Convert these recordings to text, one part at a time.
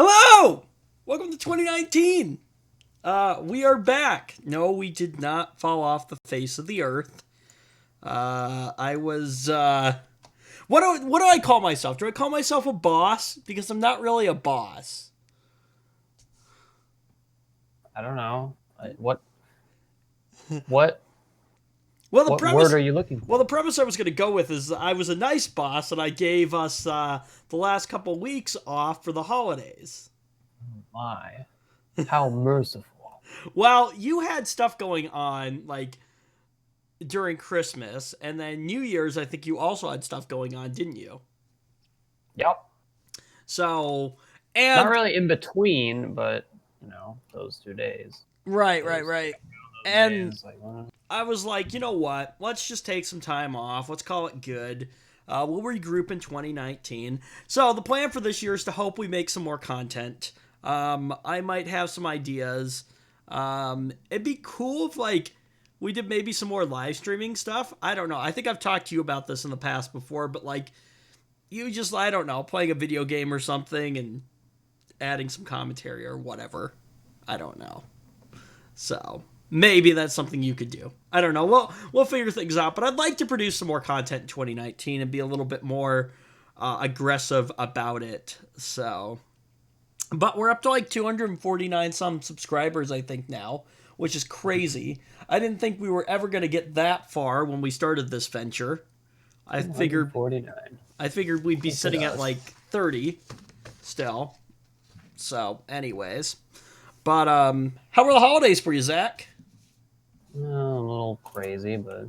Hello! Welcome to 2019. We are back. No, we did not fall off the face of the earth. I was, what do I call myself? Do I call myself a boss? Because I'm not really a boss. I don't know. What Well, the what word premise, are you looking well, for? the premise I was going to go with is I was a nice boss and I gave us, the last couple weeks off for the holidays. My, how merciful. Well, you had stuff going on, like, during Christmas, and then New Year's, I think you also had stuff going on, didn't you? Yep. So, Not and really in between, but those 2 days. right, right, Those right. those And days, like I was like, you know what? Let's just take some time off. Let's call it good. We'll regroup in 2019. So the plan for this year is to hope we make some more content. I might have some ideas. It'd be cool if like we did maybe some more live streaming stuff. I don't know. I think I've talked to you about this in the past before, but like you just I don't know, playing a video game or something and adding some commentary or whatever. I don't know. So maybe that's something you could do. I don't know. We'll figure things out. But I'd like to produce some more content in 2019 and be a little bit more aggressive about it. So, but we're up to like 249 some subscribers, I think now, which is crazy. I didn't think we were ever going to get that far when we started this venture. I figured 249. I figured we'd be Look at sitting at us. like 30 still. So, anyways, but how were the holidays for you, Zach? A little crazy, but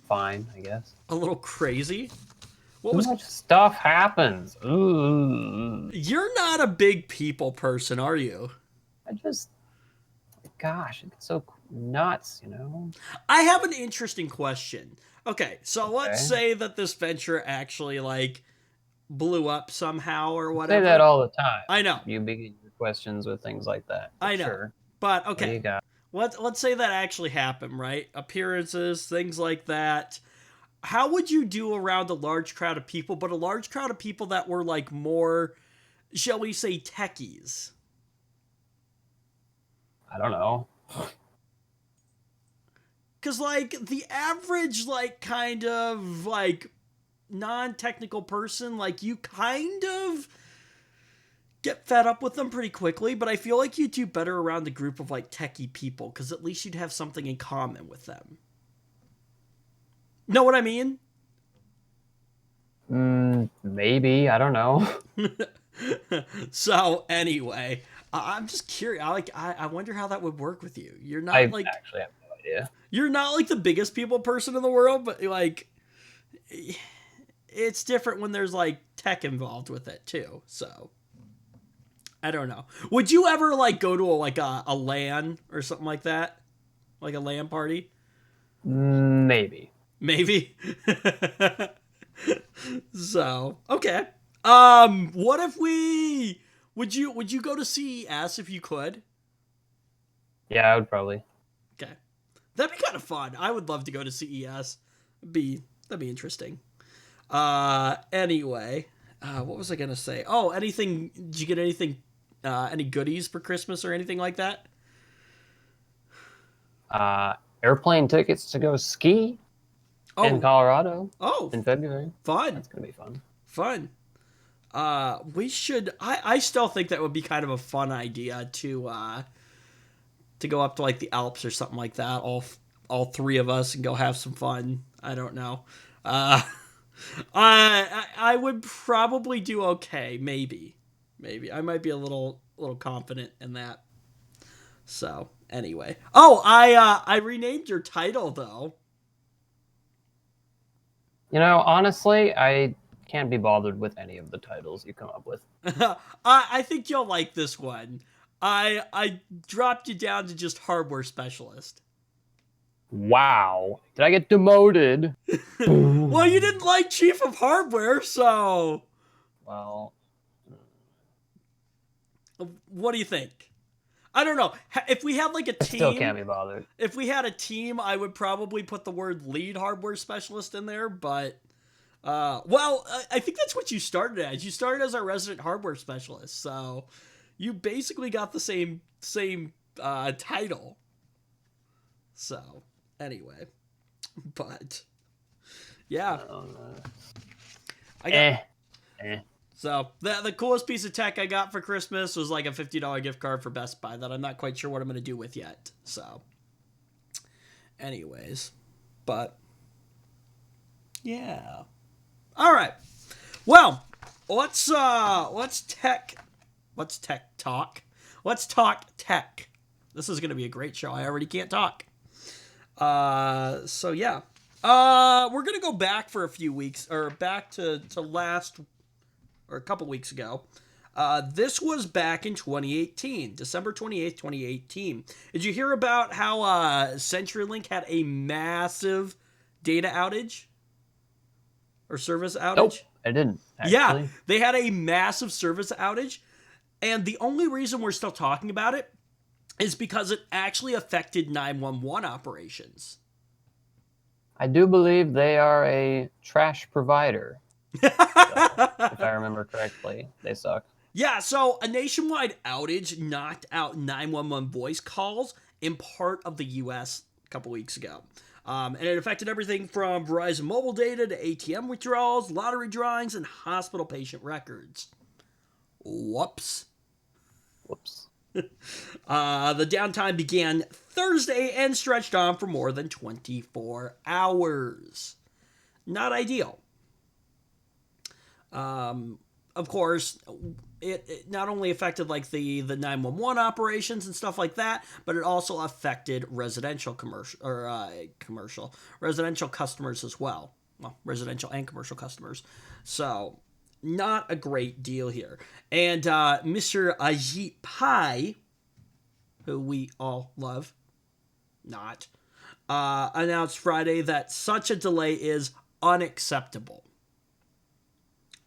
fine, I guess. A little crazy. What Too was? much stuff happens. Ooh. You're not a big people person, are you? I just, gosh, it's so nuts. I have an interesting question. Okay, so let's Okay. say that this venture actually like blew up somehow or Say that whatever. all the time. I know, You begin your questions with things like that. But I know. sure. But What do okay, you got? let's say that actually happened, right? Appearances, things like that. How would you do around a large crowd of people, but a large crowd of people that were like more, shall we say, techies? I don't know. Because like the average like kind of like non-technical person, like you kind of get fed up with them pretty quickly, but I feel like you do better around a group of like techie people because at least you'd have something in common with them. Know what I mean? Maybe. I don't know. So anyway, I'm just curious. I wonder how that would work with you. I actually have no idea. You're not like the biggest people person in the world, but like it's different when there's like tech involved with it too. So I don't know. Would you ever like go to a LAN or something like that? Like a LAN party? Maybe. Maybe. So, okay. What if we would you go to CES if you could? Yeah, I would probably. Okay. That'd be kind of fun. I would love to go to CES. That'd be interesting. Anyway, what was I gonna say? Oh, anything? Did you get anything? Any goodies for Christmas or anything like that? Airplane tickets to go ski in Oh, Colorado oh, in February. fun, That's gonna be fun. fun. We should. I still think that would be kind of a fun idea to go up to like the Alps or something like that. All three of us and go have some fun. I don't know. Uh, I would probably do okay. Maybe I might be a little confident in that. So anyway, oh I renamed your title though. Honestly, I can't be bothered with any of the titles you come up with. I think you'll like this one. I dropped you down to just hardware specialist. Wow. Did I get demoted? Well, you didn't like chief of hardware, so Well, what do you think? I don't know. If we had like a I still team, can't be bothered. if we had a team, I would probably put the word lead hardware specialist in there, but Well, I think that's what you started as. You started as our resident hardware specialist, so you basically got the same title. So anyway, but yeah, I got. So the coolest piece of tech I got for Christmas was like a $50 gift card for Best Buy that I'm not quite sure what I'm going to do with yet. So, anyways, but yeah. All right. Well, let's tech talk. Let's talk tech. This is going to be a great show. I already can't talk. So yeah. We're going to go back for a few weeks, or back to last, or a couple weeks ago. This was back in 2018, December 28th, 2018. Did you hear about how CenturyLink had a massive data outage? Or service outage? Nope, I didn't, actually. Yeah, they had a massive service outage. And the only reason we're still talking about it is because it actually affected 911 operations. I do believe they are a trash provider. So, if I remember correctly, they suck. Yeah, so a nationwide outage knocked out 911 voice calls in part of the U.S. a couple weeks ago. And it affected everything from Verizon mobile data to ATM withdrawals, lottery drawings, and hospital patient records. Whoops. The downtime began Thursday and stretched on for more than 24 hours. Not ideal. Of course, it not only affected like the 911 operations and stuff like that, but it also affected residential residential customers as well. Well, residential and commercial customers. So, not a great deal here. And Mr. Ajit Pai, who we all love, announced Friday that such a delay is unacceptable.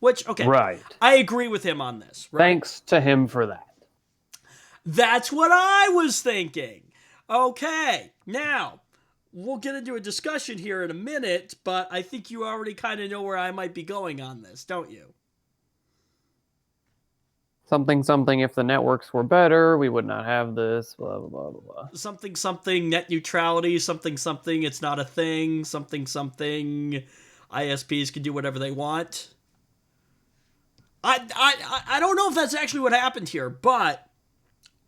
Which, okay, right. I agree with him on this. Right? Thanks to him for that. That's what I was thinking. Okay, now, we'll get into a discussion here in a minute, but I think you already kind of know where I might be going on this, don't you? Something, if the networks were better, we would not have this, blah, blah, blah, blah. Something, net neutrality, something, it's not a thing, something, ISPs can do whatever they want. I don't know if that's actually what happened here, but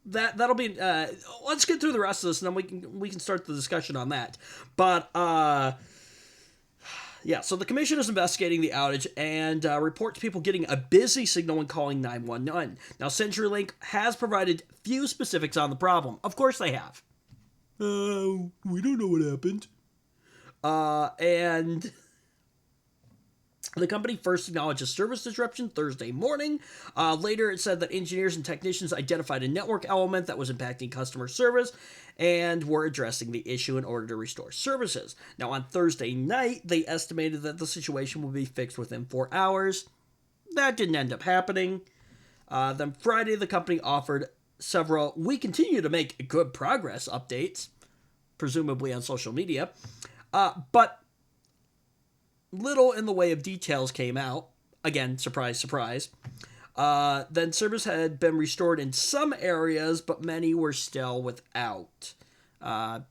that'll be. Let's get through the rest of this, and then we can start the discussion on that. But yeah. So the commission is investigating the outage and reports people getting a busy signal when calling 911. Now, CenturyLink has provided few specifics on the problem. Of course, they have. We don't know what happened. And the company first acknowledged a service disruption Thursday morning. Later, it said that engineers and technicians identified a network element that was impacting customer service and were addressing the issue in order to restore services. Now, on Thursday night, they estimated that the situation would be fixed within 4 hours. That didn't end up happening. Then Friday, the company offered several "we continue to make good progress" updates, presumably on social media. But little in the way of details came out. Again, surprise, surprise. Then service had been restored in some areas, but many were still without.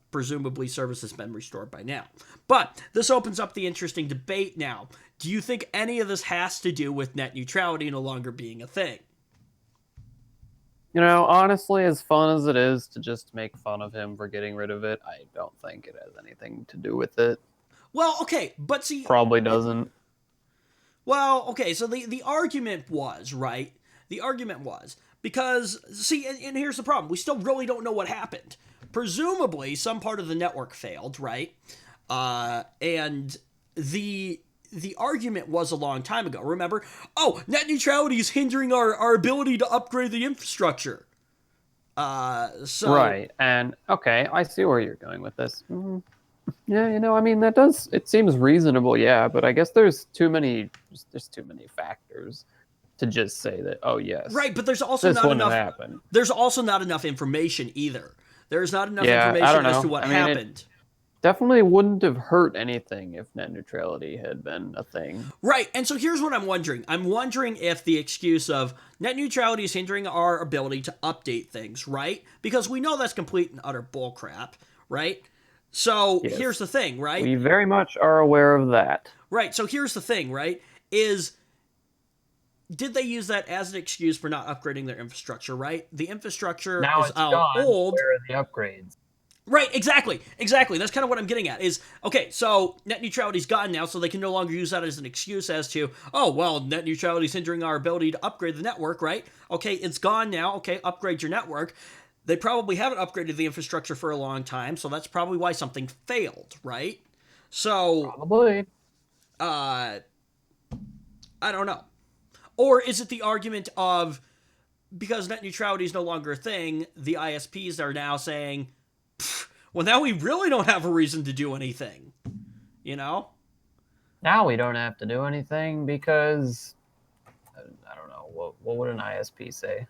Presumably service has been restored by now. But this opens up the interesting debate now. Do you think any of this has to do with net neutrality no longer being a thing? You know, honestly, as fun as it is to just make fun of him for getting rid of it, I don't think it has anything to do with it. Well, okay, but see... Probably doesn't. Well, okay, so the argument was, right? The argument was, because, see, and here's the problem. We still really don't know what happened. Presumably, some part of the network failed, right? And the argument was a long time ago. Remember? Oh, net neutrality is hindering our ability to upgrade the infrastructure. Right, and, okay, I see where you're going with this. Mm-hmm. Yeah, you know, I mean, it seems reasonable, yeah, but I guess there's too many factors to just say that, oh, yes. Right, but there's also not enough. Happen. There's also not enough information either. There's not enough information as to what happened. definitely wouldn't have hurt anything if net neutrality had been a thing. Right, and so here's what I'm wondering. I'm wondering if the excuse of net neutrality is hindering our ability to update things, right? Because we know that's complete and utter bullcrap, right? So Yes. here's the thing, right? We very much are aware of that. Right, so here's the thing, right? Did they use that as an excuse for not upgrading their infrastructure, right? The infrastructure Now is it's gone. old. Where are the upgrades? Right, exactly. That's kind of what I'm getting at. Is okay. So net neutrality's gone now, so they can no longer use that as an excuse as to, oh well, net neutrality's hindering our ability to upgrade the network. Right? Okay, it's gone now. Okay, upgrade your network. They probably haven't upgraded the infrastructure for a long time, so that's probably why something failed. Right? So Probably. I don't know. Or is it the argument of because net neutrality is no longer a thing, the ISPs are now saying, well, now we really don't have a reason to do anything, you know? Now we don't have to do anything because I don't know what would an ISP say?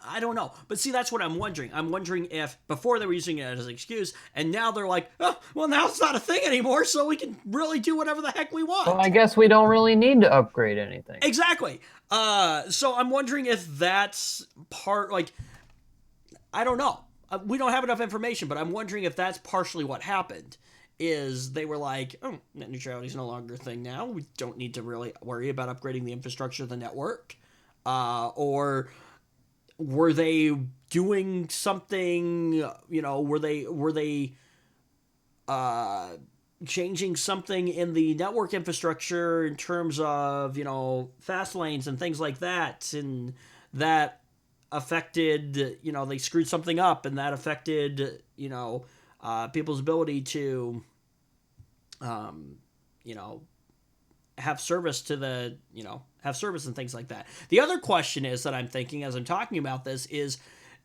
I don't know. But see, that's what I'm wondering. I'm wondering if before they were using it as an excuse, and now they're like, oh, well, now it's not a thing anymore, so we can really do whatever the heck we want. Well, I guess we don't really need to upgrade anything. Exactly. So I'm wondering if that's part, like, I don't know. We don't have enough information, but I'm wondering if that's partially what happened. Is they were like, oh, net neutrality is no longer a thing now. We don't need to really worry about upgrading the infrastructure of the network. Or were they doing something, were they changing something in the network infrastructure in terms of, fast lanes and things like that, and that affected, they screwed something up, and that affected, people's ability to, have service to the, have service and things like that. The other question is that I'm thinking as I'm talking about this is,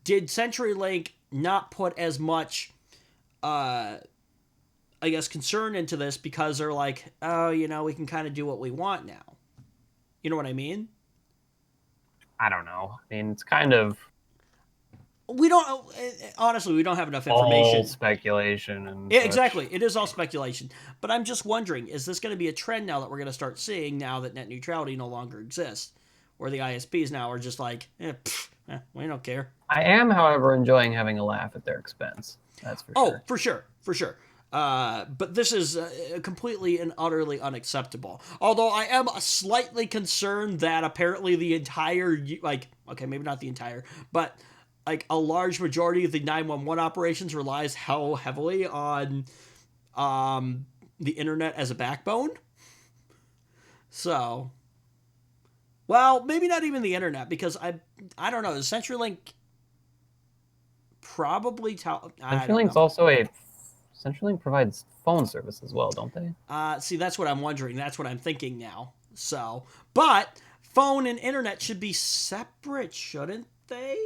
did CenturyLink not put as much, I guess, concern into this because they're like, oh, we can kind of do what we want now. You know what I mean? I don't know. I mean, it's kind of we don't honestly we don't have enough information. All speculation and yeah, exactly. It is all speculation. But I'm just wondering, is this going to be a trend now that we're going to start seeing now that net neutrality no longer exists, where the ISPs now are just like, we don't care. I am, however, enjoying having a laugh at their expense. That's for sure. Oh, for sure. But this is completely and utterly unacceptable. Although I am slightly concerned that apparently the entire, okay, maybe not the entire, but like a large majority of the 911 operations relies how heavily on the internet as a backbone. So, well, maybe not even the internet, because I don't know. The CenturyLink probably CenturyLink's also CenturyLink provides phone service as well, don't they? See, that's what I'm wondering. That's what I'm thinking now. So, but phone and internet should be separate, shouldn't they?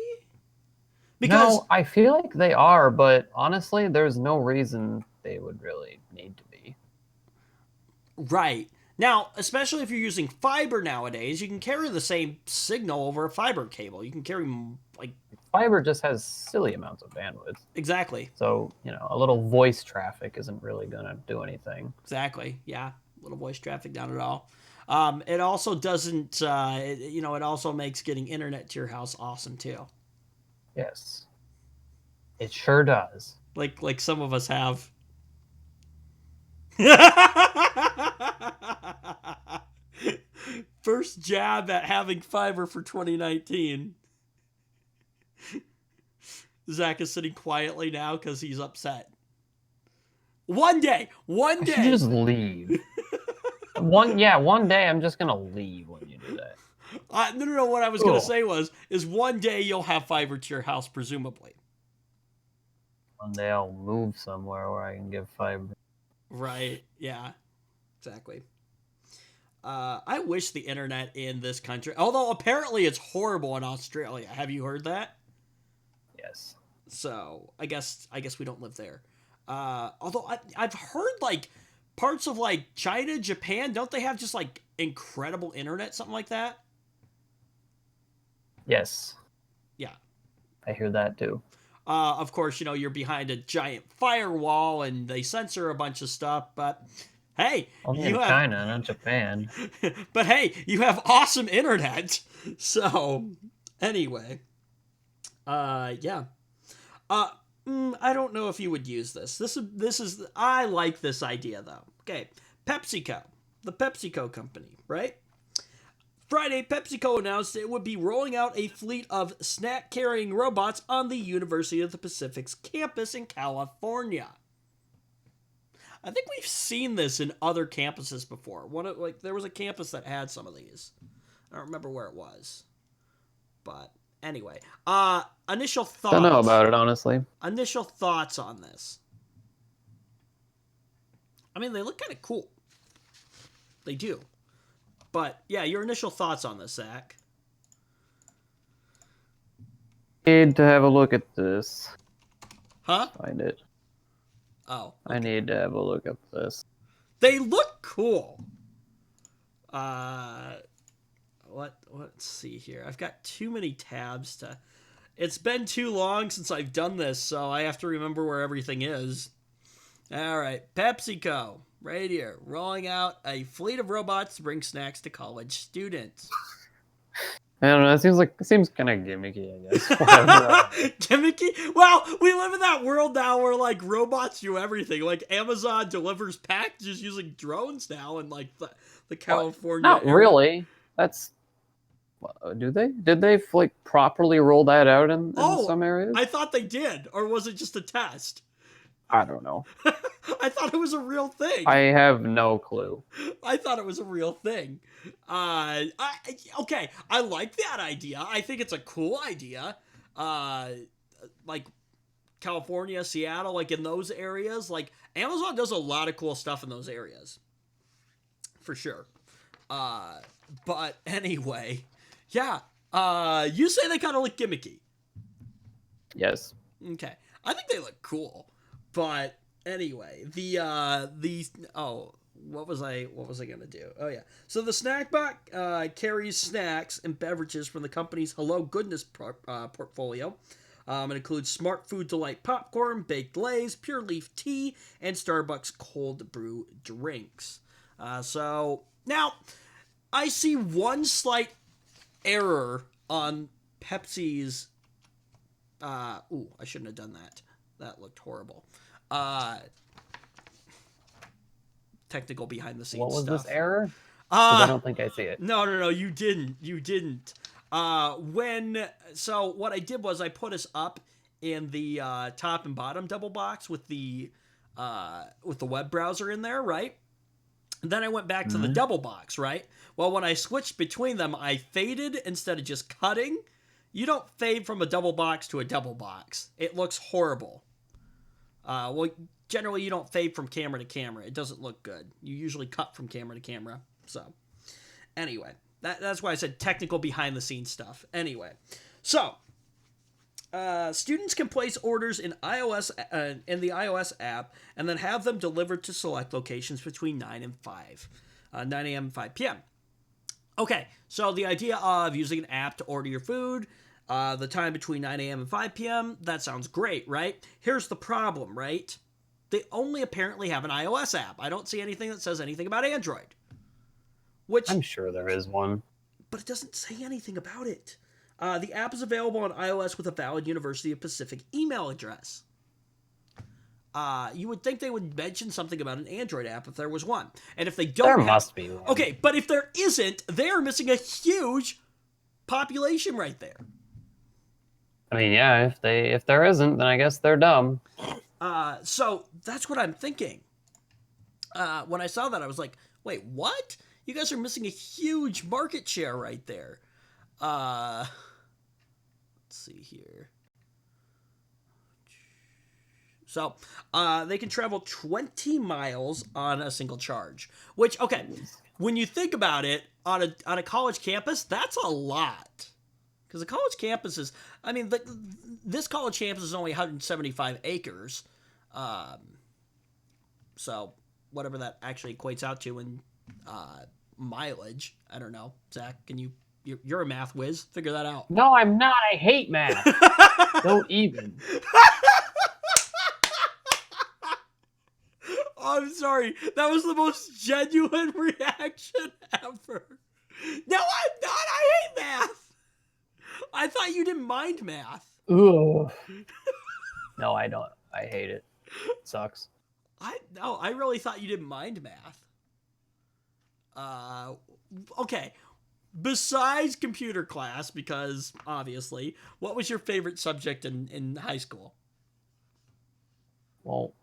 Because no, I feel like they are, but honestly, there's no reason they would really need to be. Right. Now, especially if you're using fiber nowadays, you can carry the same signal over a fiber cable. You can carry, fiber just has silly amounts of bandwidth. Exactly. So, a little voice traffic isn't really going to do anything. Exactly. Yeah. A little voice traffic, not at all. It also doesn't, it also makes getting internet to your house awesome, too. Yes. It sure does. Like some of us have. First jab at having fiber for 2019. Zach is sitting quietly now because he's upset. One day. I should just leave. One day I'm just gonna leave when you do that. No. What I was gonna say is one day you'll have fiber to your house, presumably. One day I'll move somewhere where I can get fiber. Right. Yeah. Exactly. I wish the internet in this country, although apparently it's horrible in Australia. Have you heard that? Yes. So I guess we don't live there. Although I've heard parts of China, Japan, don't they have just incredible internet, something like that? Yes. Yeah. I hear that too. Of course, you're behind a giant firewall and they censor a bunch of stuff, but hey, Only you in have China, not Japan. but hey, you have awesome internet. So, anyway, yeah. Uh I don't know if you would use this. This is I like this idea though. Okay, PepsiCo, the PepsiCo company, right? Friday, PepsiCo announced it would be rolling out a fleet of snack carrying robots on the University of the Pacific's campus in California. I think we've seen this in other campuses before. There was a campus that had some of these. I don't remember where it was. But anyway, initial thoughts. Don't know about it, honestly. Initial thoughts on this. I mean, they look kind of cool. They do. But yeah, your initial thoughts on this, Zach. Need to have a look at this. Huh? Find it. Oh. I need to have a look at this. They look cool. Let's see here. I've got too many tabs to. It's been too long since I've done this, so I have to remember where everything is. All right, PepsiCo, right here, rolling out a fleet of robots to bring snacks to college students. I don't know. It seems kind of gimmicky, I guess. Gimmicky? Well, we live in that world now where like robots do everything. Like Amazon delivers packages using drones now, and like the California. Not really. That's. Do they? Did they like properly roll that out in some areas? I thought they did, or was it just a test? I don't know. I thought it was a real thing. I have no clue. I thought it was a real thing. Okay, I like that idea. I think it's a cool idea. Like California, Seattle, like in those areas, like Amazon does a lot of cool stuff in those areas, for sure. But anyway, yeah. You say they kind of look gimmicky. Yes. Okay, I think they look cool. But anyway, what was I gonna do? Oh yeah, so the snack box carries snacks and beverages from the company's Hello Goodness portfolio. It includes Smart Food Delight popcorn, baked Lays, Pure Leaf tea, and Starbucks cold brew drinks. So now I see one slight error on Pepsi's. I shouldn't have done that. That looked horrible. Technical behind the scenes stuff. What was stuff. this error? I don't think I see it. No, you didn't. So what I did was I put us up in the top and bottom double box with the web browser in there, right? And then I went back to the double box, right? Well, when I switched between them, I faded instead of just cutting. You don't fade from a double box to a double box. It looks horrible. Well, generally you don't fade from camera to camera. It doesn't look good. You usually cut from camera to camera. So, anyway, that's why I said technical behind the scenes stuff. Anyway, so students can place orders in iOS in the iOS app and then have them delivered to select locations between 9 and 9 a.m. and 5 p.m. Okay, so the idea of using an app to order your food, the time between 9 a.m. and 5 p.m., that sounds great, right? Here's the problem, right? They only apparently have an iOS app. I don't see anything that says anything about Android. Which I'm sure there is one. But it doesn't say anything about it. The app is available on iOS with a valid University of Pacific email address. You would think they would mention something about an Android app if there was one. And if they don't There must be one. Okay, but if there isn't, they're missing a huge population right there. I mean, yeah, if there isn't, then I guess they're dumb. So that's what I'm thinking. When I saw that, I was like, wait, what? You guys are missing a huge market share right there. Let's see here. So, they can travel 20 miles on a single charge. Which, okay, when you think about it, on a college campus, that's a lot. Because the college campus is, I mean, this college campus is only 175 acres. So, whatever that actually equates out to in mileage. I don't know. Zach, can you You're a math whiz. Figure that out. No, I'm not. I hate math. Don't even. Oh, I'm sorry. That was the most genuine reaction ever. No, I'm not. I hate math. I thought you didn't mind math. Ugh. No, I don't. I hate it. It sucks. I really thought you didn't mind math. Okay. Besides computer class, because obviously, what was your favorite subject in high school? Well,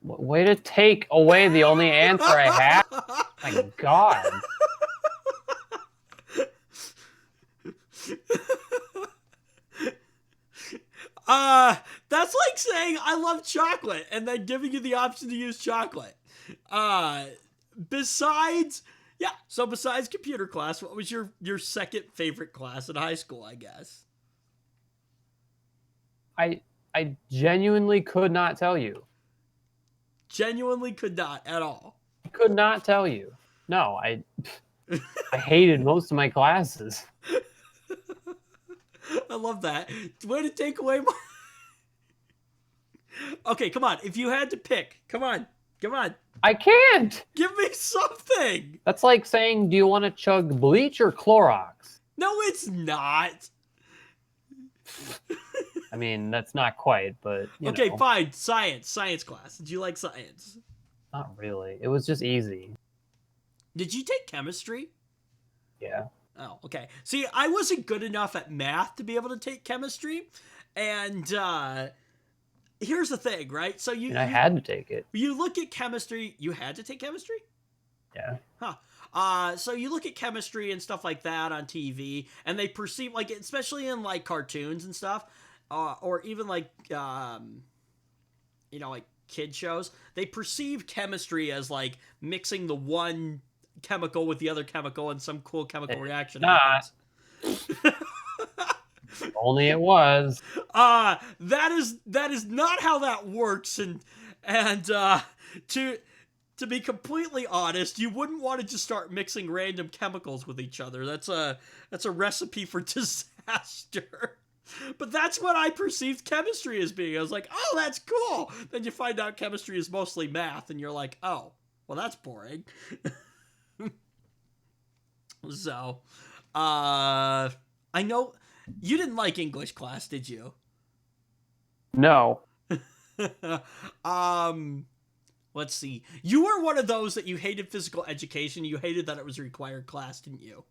way to take away the only answer I have. My God. That's like saying I love chocolate and then giving you the option to use chocolate. Besides computer class, what was your second favorite class in high school, I guess? I genuinely could not tell you. Genuinely could not at all. I could not tell you. No, I hated most of my classes. I love that. Way to take away my... Okay, come on. If you had to pick, come on. I can't. Give me something. That's like saying, do you want to chug bleach or Clorox? No, it's not. I mean, that's not quite, but okay, know. Fine. Science class. Did you like science? Not really. It was just easy. Did you take chemistry? Yeah. Oh, okay. See, I wasn't good enough at math to be able to take chemistry, and here's the thing, right? So I had to take it. You look at chemistry. You had to take chemistry? Yeah. Huh. So you look at chemistry and stuff like that on TV, and they perceive, like, especially in like cartoons and stuff, or even like like kid shows, they perceive chemistry as like mixing the one chemical with the other chemical and some cool chemical reaction happens. Only it was. That is not how that works, and to be completely honest, you wouldn't want to just start mixing random chemicals with each other. That's a recipe for disaster. But that's what I perceived chemistry as being. I was like, oh, that's cool. Then you find out chemistry is mostly math, and you're like, oh, well, that's boring. So, I know you didn't like English class, did you? No. Let's see. You were one of those that you hated physical education. You hated that it was a required class, didn't you?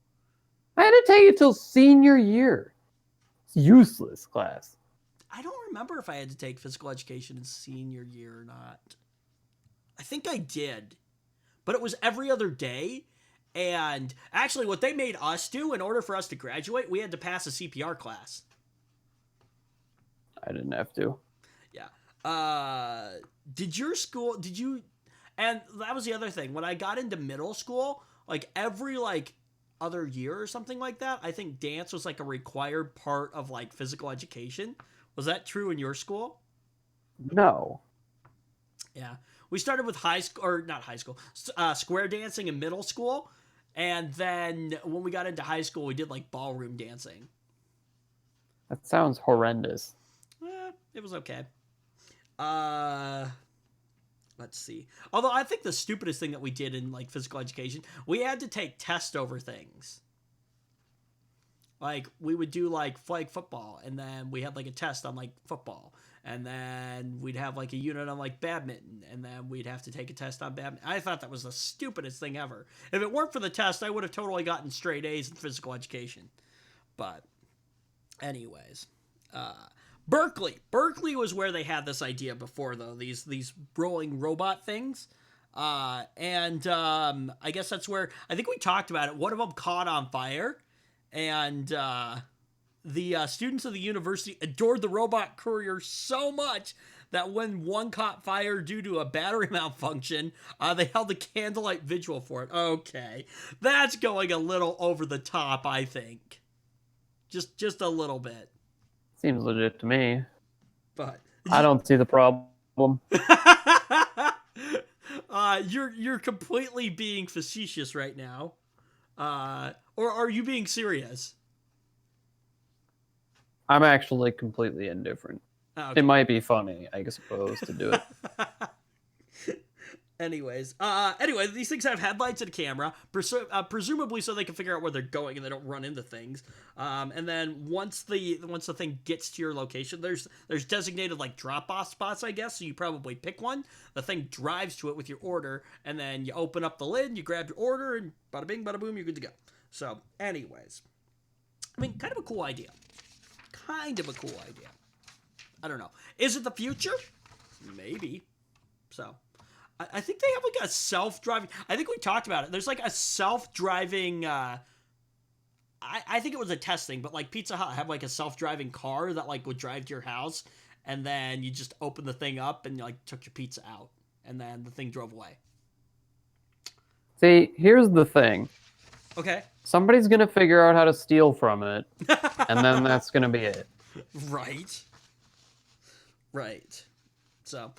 I had to take it till senior year. It's useless class. I don't remember if I had to take physical education in senior year or not. I think I did. But it was every other day. And actually, what they made us do in order for us to graduate, we had to pass a CPR class. I didn't have to. Yeah. Did you, and that was the other thing. When I got into middle school, like every like other year or something like that, I think dance was like a required part of like physical education. Was that true in your school? No. Yeah. We started with square dancing in middle school. And then when we got into high school, we did like ballroom dancing. That sounds horrendous. It was okay. Let's see. Although I think the stupidest thing that we did in like physical education, we had to take tests over things. Like we would do like flag football, and then we had like a test on like football, and then we'd have like a unit on like badminton, and then we'd have to take a test on badminton. I thought that was the stupidest thing ever. If it weren't for the test, I would have totally gotten straight A's in physical education. But anyways, Berkeley was where they had this idea before, though, these rolling robot things. I guess that's where, I think we talked about it. One of them caught on fire, and the students of the university adored the robot courier so much that when one caught fire due to a battery malfunction, they held a candlelight vigil for it. Okay, that's going a little over the top, I think. Just a little bit. Seems legit to me. But I don't see the problem. You're completely being facetious right now. Or are you being serious? I'm actually completely indifferent. Oh, It okay. might be funny, I suppose, to do it. Anyway, these things have headlights and a camera, presumably so they can figure out where they're going and they don't run into things. And then once the thing gets to your location, there's designated like drop-off spots, I guess. So you probably pick one. The thing drives to it with your order, and then you open up the lid, you grab your order, and bada bing, bada boom, you're good to go. So, anyways, I mean, kind of a cool idea. Kind of a cool idea. I don't know. Is it the future? Maybe. So. I think they have like a self-driving. I think we talked about it. There's like a self-driving. I think it was a test thing, but like Pizza Hut have like a self-driving car that like would drive to your house, and then you just open the thing up and you like took your pizza out, and then the thing drove away. See, here's the thing. Okay. Somebody's going to figure out how to steal from it, and then that's going to be it. Right. Right. So,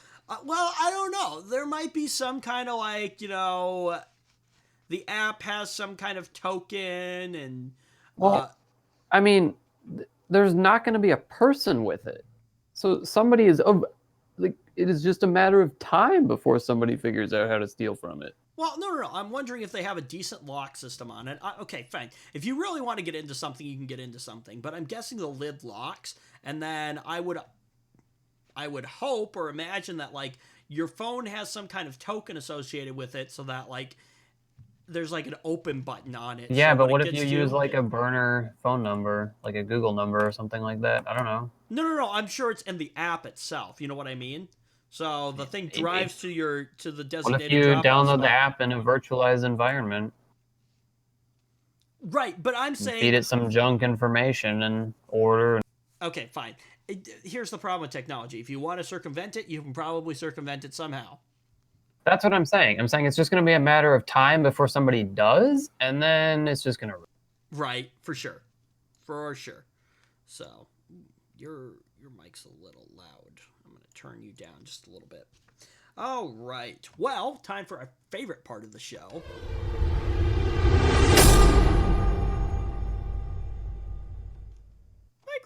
well, I don't know. There might be some kind of like, the app has some kind of token and. Well, I mean, there's not going to be a person with it. So somebody is. Like, it is just a matter of time before somebody figures out how to steal from it. Well, no. I'm wondering if they have a decent lock system on it. Okay, fine. If you really want to get into something, you can get into something. But I'm guessing the lid locks, and then I would hope or imagine that like your phone has some kind of token associated with it, so that like there's like an open button on it. Yeah, so but what if you use like a burner phone number, like a Google number or something like that? I don't know. No. I'm sure it's in the app itself. You know what I mean? So the thing drives to the designated. What if you download the app in a virtualized environment? Right, but I'm saying feed it some junk information and order. Okay, fine. Here's the problem with technology. If you want to circumvent it, you can probably circumvent it somehow. That's what I'm saying. I'm saying it's just going to be a matter of time before somebody does, and then it's just going to. Right, for sure. For sure. So, your mic's a little loud. I'm going to turn you down just a little bit. All right. Well, time for our favorite part of the show.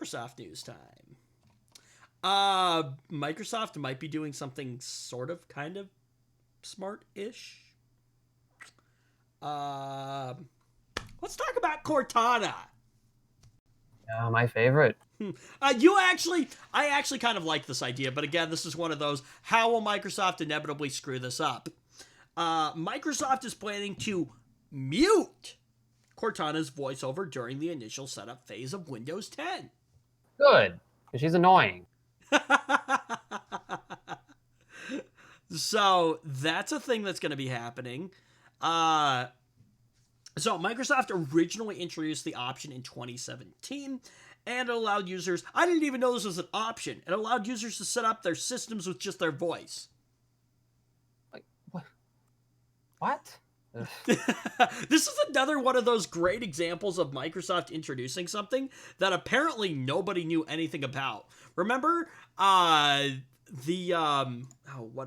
Microsoft news time. Microsoft might be doing something sort of kind of smart-ish. Let's talk about Cortana. My favorite. I actually kind of like this idea, but again, this is one of those, how will Microsoft inevitably screw this up? Microsoft is planning to mute Cortana's voiceover during the initial setup phase of Windows 10. Good, because she's annoying. So that's a thing that's going to be happening. So Microsoft originally introduced the option in 2017, and it allowed users. I didn't even know this was an option. It allowed users to set up their systems with just their voice. Like what? This is another one of those great examples of Microsoft introducing something that apparently nobody knew anything about. Remember what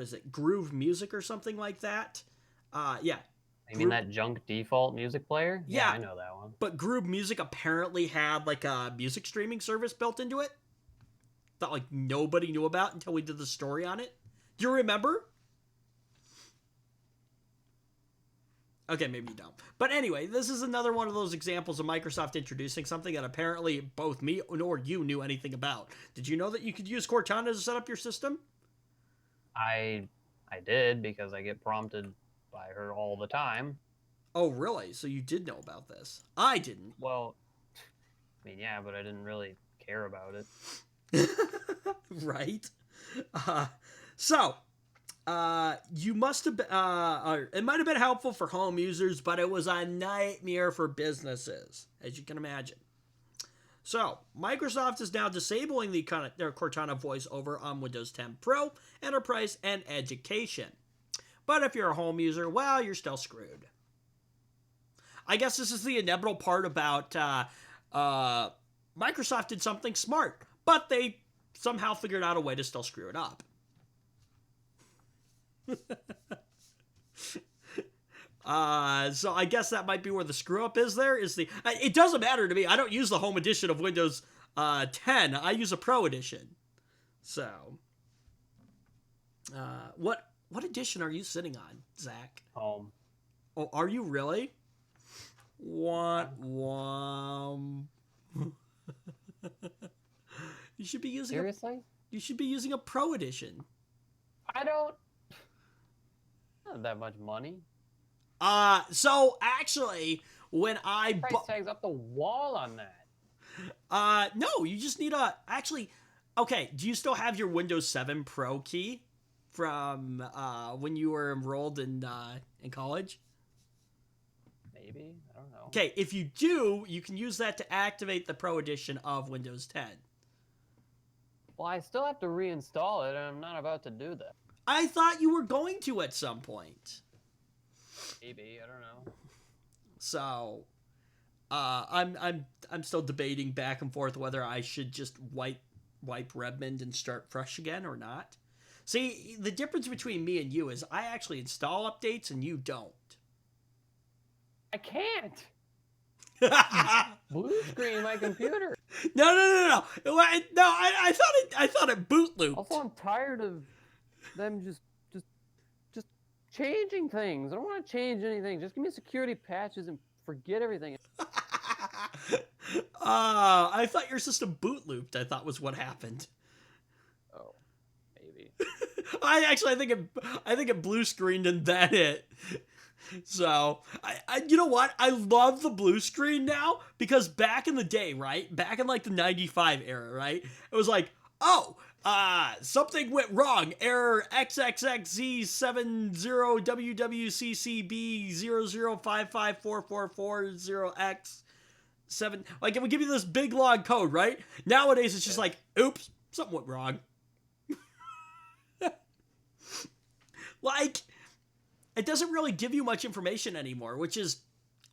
is it? Groove Music or something like that? Yeah. You mean that junk default music player? Yeah, I know that one. But Groove Music apparently had like a music streaming service built into it that like nobody knew about until we did the story on it. Do you remember? Okay, maybe you don't. But anyway, this is another one of those examples of Microsoft introducing something that apparently both me nor you knew anything about. Did you know that you could use Cortana to set up your system? I did, because I get prompted by her all the time. Oh, really? So you did know about this? I didn't. Well, I mean, yeah, but I didn't really care about it. Right? You must have been, it might have been helpful for home users, but it was a nightmare for businesses, as you can imagine. So, Microsoft is now disabling their Cortana voiceover on Windows 10 Pro, Enterprise, and Education. But if you're a home user, well, you're still screwed. I guess this is the inevitable part about Microsoft did something smart, but they somehow figured out a way to still screw it up. So I guess that might be where the screw up is. There is the. It doesn't matter to me. I don't use the home edition of Windows 10. I use a Pro edition. So, what edition are you sitting on, Zach? Home. Oh, are you really? What? You should be using Seriously? you should be using a Pro edition. I don't have that much money. So actually, when I Price tag's up the wall on that. no, you just need actually. Okay, do you still have your Windows 7 Pro key from when you were enrolled in college? Maybe, I don't know. Okay, if you do, you can use that to activate the Pro edition of Windows 10. Well, I still have to reinstall it, and I'm not about to do that. I thought you were going to at some point. Maybe, I don't know. So, I'm still debating back and forth whether I should just wipe Redmond and start fresh again or not. See, the difference between me and you is I actually install updates and you don't. I can't. Blue screen my computer. No. I thought it boot looped. Also, I'm tired of them just changing things. I don't want to change anything. Just give me security patches and forget everything. I thought your system boot looped. I thought was what happened. Oh, maybe. I think it blue screened and then it. So, I you know what? I love the blue screen now because back in the day, right? Back in like the 95 era, right? It was like, oh, something went wrong. Error XXXZ70WWCCB005544440X7. Like, it would give you this big long code, right? Nowadays, it's just like, oops, something went wrong. Like, it doesn't really give you much information anymore, which is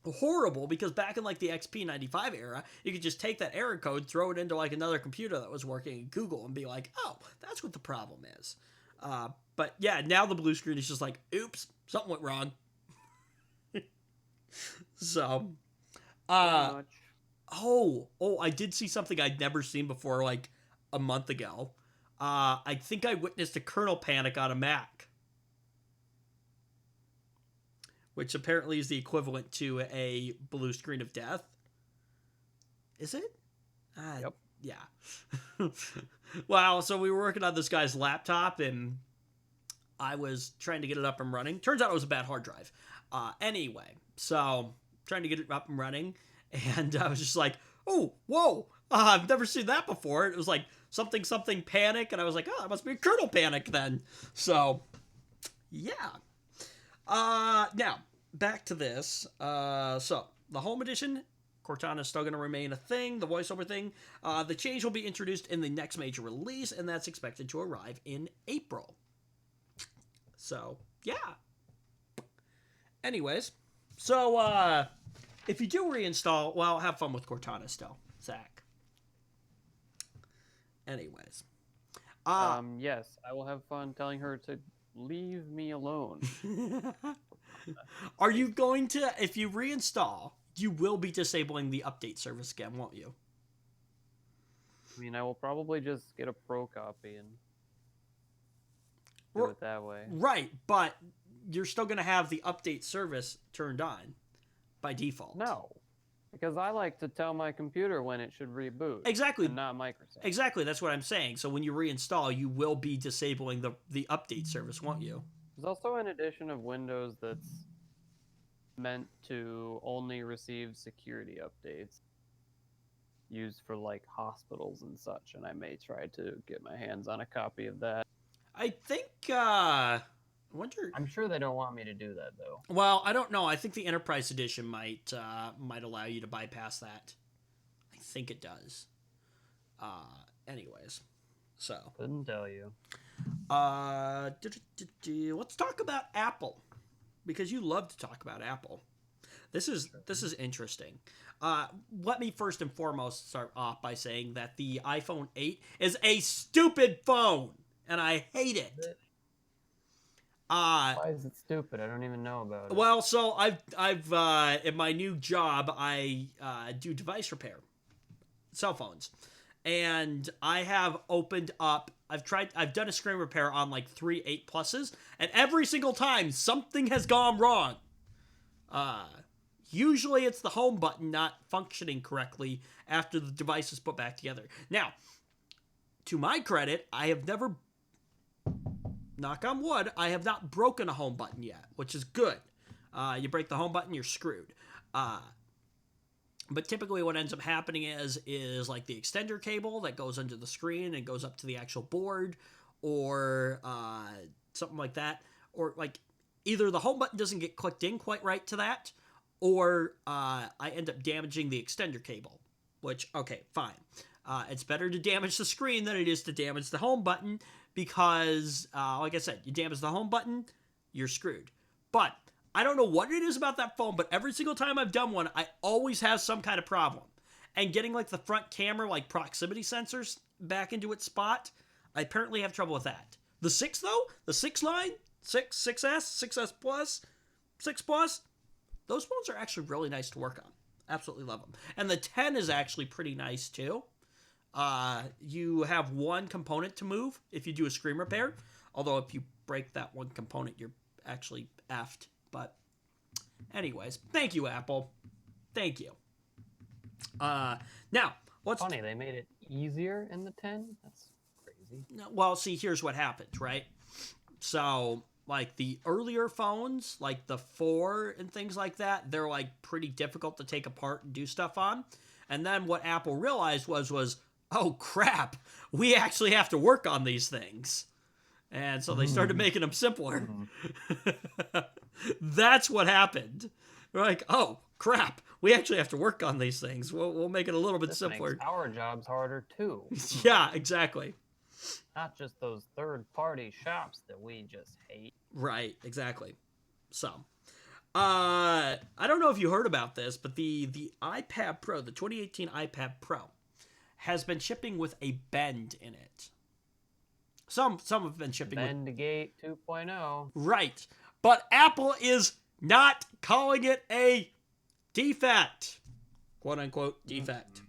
horrible because back in like the XP95 era, you could just take that error code, throw it into like another computer that was working in Google and be like, oh, that's what the problem is. But yeah, now the blue screen is just like, oops, something went wrong. So, I did see something I'd never seen before like a month ago. I think I witnessed a kernel panic on a Mac, which apparently is the equivalent to a blue screen of death. Is it? Yep. Yeah. Well, so we were working on this guy's laptop, and I was trying to get it up and running. Turns out it was a bad hard drive. Anyway, so trying to get it up and running, and I was just like, oh, whoa, I've never seen that before. It was like something panic, and I was like, oh, it must be a kernel panic then. So, yeah. Now, back to this. So, the home edition, Cortana is still going to remain a thing, the voiceover thing. The change will be introduced in the next major release, and that's expected to arrive in April. So, yeah. Anyways, so, if you do reinstall, well, have fun with Cortana still, Zach. Anyways. Yes, I will have fun telling her to leave me alone. Are you going to, if you reinstall, you will be disabling the update service again, won't you? I mean, I will probably just get a pro copy and do it that way. Right, but you're still going to have the update service turned on by default. No, because I like to tell my computer when it should reboot. Exactly. And not Microsoft. Exactly, that's what I'm saying. So when you reinstall, you will be disabling the update service, won't you? There's also an edition of Windows that's meant to only receive security updates used for like hospitals and such, and I may try to get my hands on a copy of that. I think, I wonder... I'm sure they don't want me to do that, though. Well, I don't know. I think the Enterprise Edition might allow you to bypass that. I think it does. Anyways, so... Couldn't tell you. Let's talk about Apple, because you love to talk about Apple. This is interesting. Let me first and foremost start off by saying that the iPhone 8 is a stupid phone, and I hate it. Why is it stupid? I don't even know about it. Well, so I've in my new job I do device repair, cell phones, and I have opened up. I've done a screen repair on like 3 8 pluses, and every single time something has gone wrong. Usually it's the home button not functioning correctly after the device is put back together. Now, to my credit, I have never, knock on wood, I have not broken a home button yet, which is good. You break the home button, you're screwed. But typically what ends up happening is like the extender cable that goes under the screen and goes up to the actual board, or something like that. Or like either the home button doesn't get clicked in quite right to that, or I end up damaging the extender cable, which, okay, fine. It's better to damage the screen than it is to damage the home button because, like I said, you damage the home button, you're screwed. But I don't know what it is about that phone, but every single time I've done one, I always have some kind of problem. And getting like the front camera, like proximity sensors back into its spot, I apparently have trouble with that. The 6 though, the 6 line, 6S, 6S Plus, 6 Plus, those phones are actually really nice to work on. Absolutely love them. And the 10 is actually pretty nice too. You have one component to move if you do a screen repair. Although if you break that one component, you're actually effed. But anyways, thank you, Apple. Thank you. Now, what's funny? They made it easier in the 10. That's crazy. Well, see, here's what happened, right? So, like the earlier phones, like the 4 and things like that, they're like pretty difficult to take apart and do stuff on. And then what Apple realized was, oh crap, we actually have to work on these things. And so they started making them simpler. That's what happened. They're like, oh crap, we actually have to work on these things. We'll make it a little bit simpler. Makes our jobs harder too. Yeah, exactly. Not just those third-party shops that we just hate. Right, exactly. So, I don't know if you heard about this, but the iPad Pro, the 2018 iPad Pro, has been shipping with a bend in it. Some have been shipping Bendgate 2.0. Right, but Apple is not calling it a defect, quote unquote defect.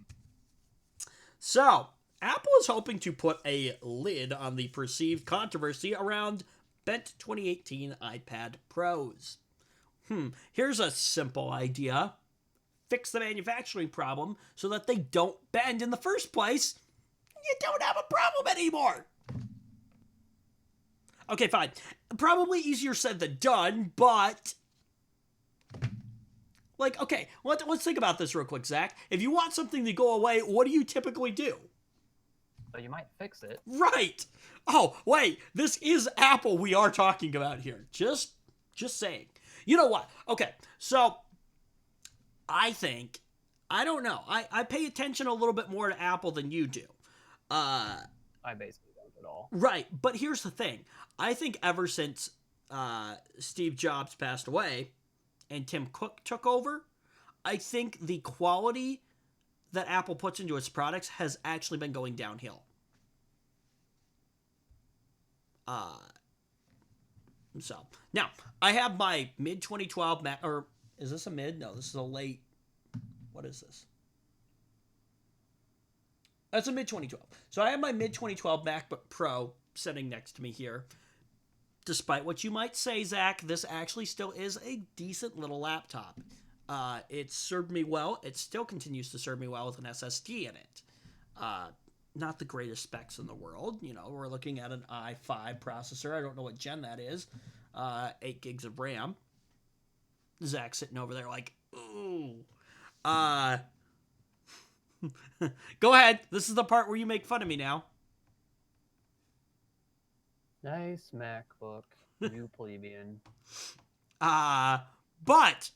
So, Apple is hoping to put a lid on the perceived controversy around bent 2018 iPad Pros. Here's a simple idea. Fix the manufacturing problem so that they don't bend in the first place. You don't have a problem anymore. Okay, fine. Probably easier said than done, but like, okay, let's think about this real quick, Zach. If you want something to go away, what do you typically do? But you might fix it. Right. Oh, wait. This is Apple we are talking about here. Just saying. You know what? Okay, so I think, I don't know. I pay attention a little bit more to Apple than you do. I basically don't at all. Right, but here's the thing. I think ever since Steve Jobs passed away and Tim Cook took over, I think the quality that Apple puts into its products has actually been going downhill. So, now, I have my mid-2012 Mac, or is this a mid? No, this is a late, what is this? That's a mid-2012. So I have my mid-2012 MacBook Pro sitting next to me here. Despite what you might say, Zach, this actually still is a decent little laptop. It served me well. It still continues to serve me well with an SSD in it. Not the greatest specs in the world. You know, we're looking at an i5 processor. I don't know what gen that is. 8 gigs of RAM. Zach's sitting over there like, ooh. Go ahead. This is the part where you make fun of me now. Nice MacBook, you plebeian. But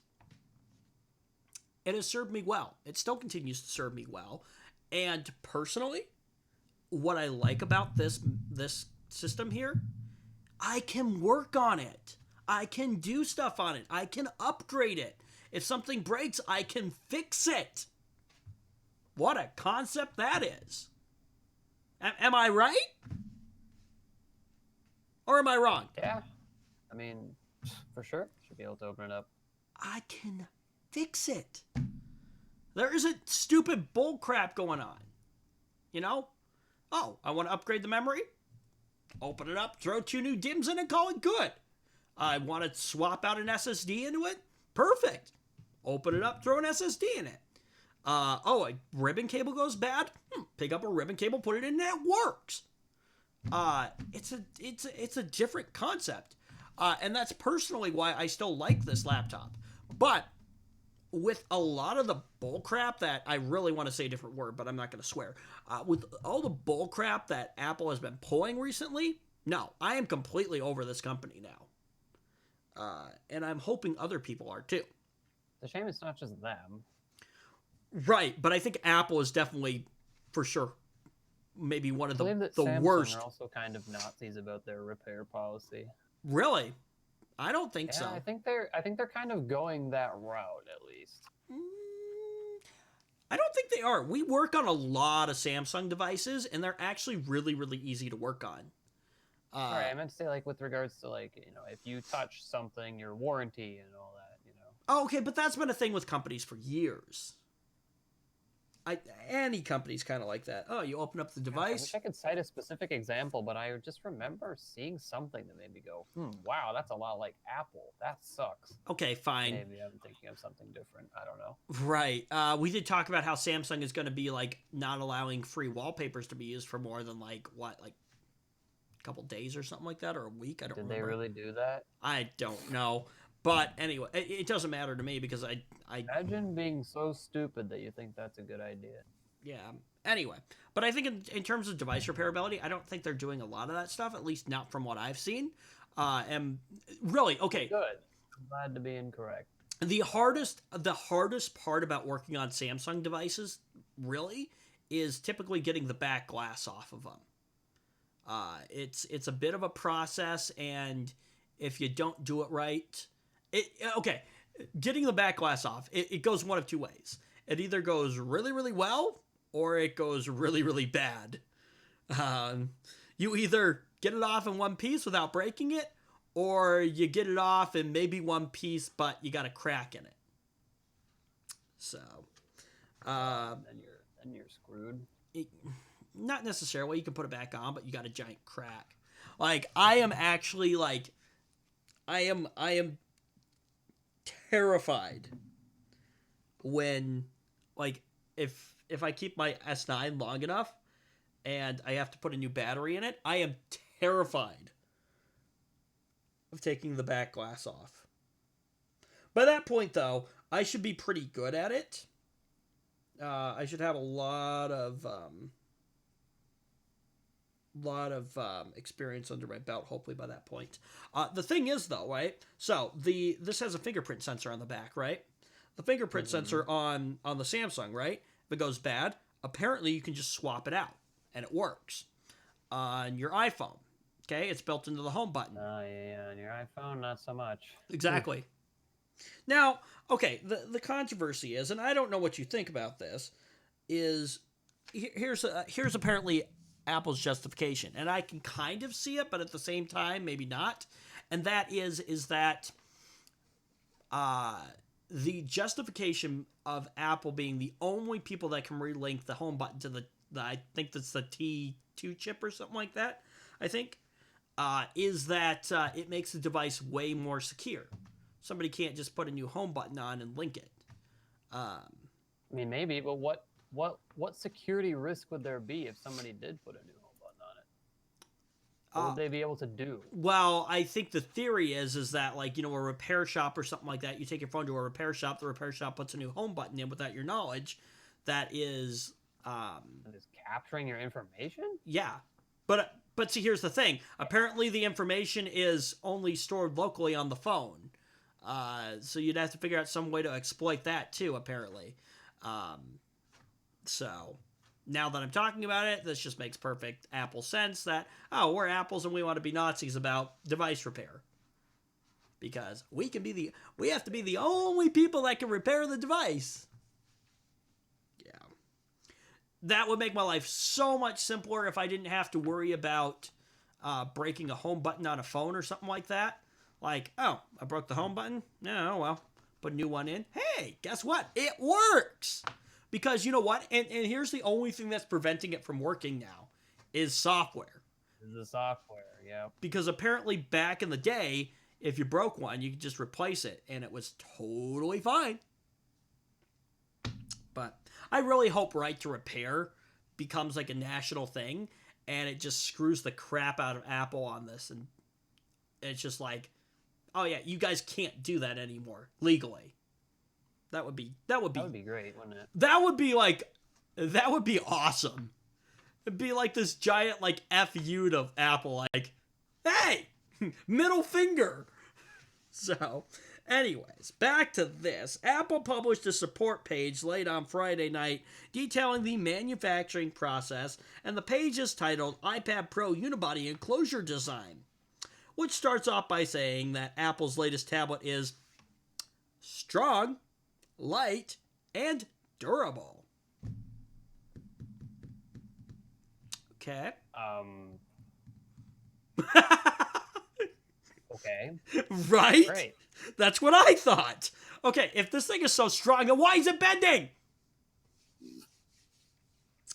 it has served me well. It still continues to serve me well. And personally, what I like about this system here, I can work on it. I can do stuff on it. I can upgrade it. If something breaks, I can fix it. What a concept that is. Am I right? Or am I wrong? Yeah. I mean, for sure, should be able to open it up. I can fix it. There isn't stupid bull crap going on. You know? Oh, I want to upgrade the memory? Open it up, throw 2 new DIMMs in, and call it good. I want to swap out an SSD into it? Perfect. Open it up, throw an SSD in it. A ribbon cable goes bad? Pick up a ribbon cable, put it in, and it works. It's a different concept. And that's personally why I still like this laptop. But with a lot of the bull crap that I really want to say a different word, but I'm not going to swear. With all the bull crap that Apple has been pulling recently, no, I am completely over this company now. And I'm hoping other people are too. The shame it's not just them. Right, but I think Apple is definitely, for sure, maybe one of the Samsung worst. Are also kind of Nazis about their repair policy. Really? I don't think so. I think they're kind of going that route at least. I don't think they are. We work on a lot of Samsung devices, and they're actually really, really easy to work on. All right, I meant to say like with regards to like if you touch something, your warranty and all that. Oh, okay, but that's been a thing with companies for years. Any company's kind of like that. Oh, you open up the device. I wish I could cite a specific example, but I just remember seeing something that made me go, wow, that's a lot like Apple. That sucks. Okay, fine. Maybe I'm thinking of something different. I don't know. Right. We did talk about how Samsung is going to be like not allowing free wallpapers to be used for more than like a couple days or something like that, or a week. I don't remember. Did they really do that? I don't know. But anyway, it doesn't matter to me because I imagine being so stupid that you think that's a good idea. Yeah. Anyway, but I think in terms of device repairability, I don't think they're doing a lot of that stuff, at least not from what I've seen. And really, okay. Good. I'm glad to be incorrect. The hardest part about working on Samsung devices, really, is typically getting the back glass off of them. It's a bit of a process, and if you don't do it right, getting the back glass off, it goes one of two ways. It either goes really, really well, or it goes really, really bad. You either get it off in one piece without breaking it, or you get it off in maybe one piece, but you got a crack in it. So, then you're screwed. Not necessarily. You can put it back on, but you got a giant crack. Like I am actually like, I am terrified when like if I keep my S9 long enough and I have to put a new battery in it, I am terrified of taking the back glass off. By that point, though, I should be pretty good at it. I should have a lot of experience under my belt, hopefully by that point. The thing is, though, right? So this has a fingerprint sensor on the back, right? The fingerprint sensor on the Samsung, right? If it goes bad, apparently you can just swap it out, and it works. On your iPhone, okay, it's built into the home button. Yeah, on your iPhone, not so much. Exactly. Now, okay, the controversy is, and I don't know what you think about this, is here's apparently Apple's justification, and I can kind of see it, but at the same time, maybe not. And that is that the justification of Apple being the only people that can relink the home button to the I think that's the T2 chip or something like that, I think, is that it makes the device way more secure. Somebody can't just put a new home button on and link it. I mean, maybe, but what security risk would there be if somebody did put a new home button on it? What would they be able to do? Well, I think the theory is that, like, a repair shop or something like that, you take your phone to a repair shop, the repair shop puts a new home button in without your knowledge. That is... and is capturing your information? Yeah. But see, here's the thing. Apparently the information is only stored locally on the phone. So you'd have to figure out some way to exploit that too, apparently. So now that I'm talking about it, this just makes perfect Apple sense that, we're Apples and we want to be Nazis about device repair. Because we have to be the only people that can repair the device. Yeah. That would make my life so much simpler if I didn't have to worry about breaking a home button on a phone or something like that. Like, oh, I broke the home button? No, well, put a new one in. Hey, guess what? It works! Because you know what? And here's the only thing that's preventing it from working now is software. The software, yeah. Because apparently back in the day, if you broke one, you could just replace it, and it was totally fine. But I really hope Right to Repair becomes like a national thing, and it just screws the crap out of Apple on this, and it's just like, oh yeah, you guys can't do that anymore legally. That would be great, wouldn't it? that would be awesome. It'd be like this giant like FU to Apple, like, hey, middle finger. So, anyways, back to this. Apple published a support page late on Friday night detailing the manufacturing process, and the page is titled iPad Pro Unibody Enclosure Design, which starts off by saying that Apple's latest tablet is strong, light, and durable. Okay. Okay. Right? Great. That's what I thought. Okay, if this thing is so strong, then why is it bending?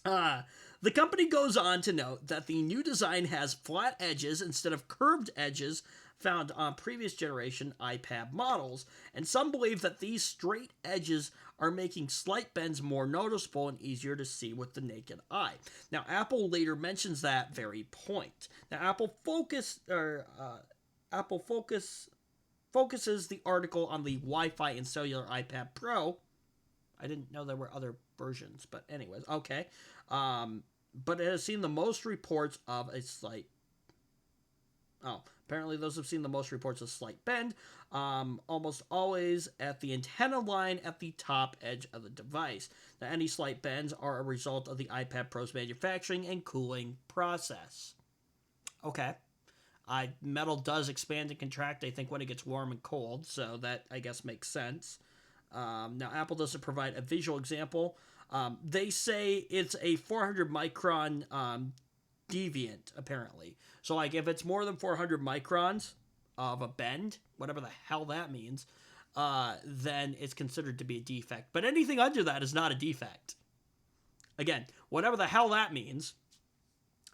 The company goes on to note that the new design has flat edges instead of curved edges found on previous generation iPad models, and some believe that these straight edges are making slight bends more noticeable and easier to see with the naked eye. Now, Apple later mentions that very point. Now, Apple focuses the article on the Wi-Fi and cellular iPad Pro. I didn't know there were other versions, but anyways, okay. But it has seen the most reports of a slight... Oh, apparently those have seen the most reports of slight bend, almost always at the antenna line at the top edge of the device. Now, any slight bends are a result of the iPad Pro's manufacturing and cooling process. Okay. Metal does expand and contract, I think, when it gets warm and cold, so that, I guess, makes sense. Now, Apple doesn't provide a visual example. They say it's a 400 micron deviant, apparently. So, like, if it's more than 400 microns of a bend, whatever the hell that means, then it's considered to be a defect. But anything under that is not a defect. Again, whatever the hell that means.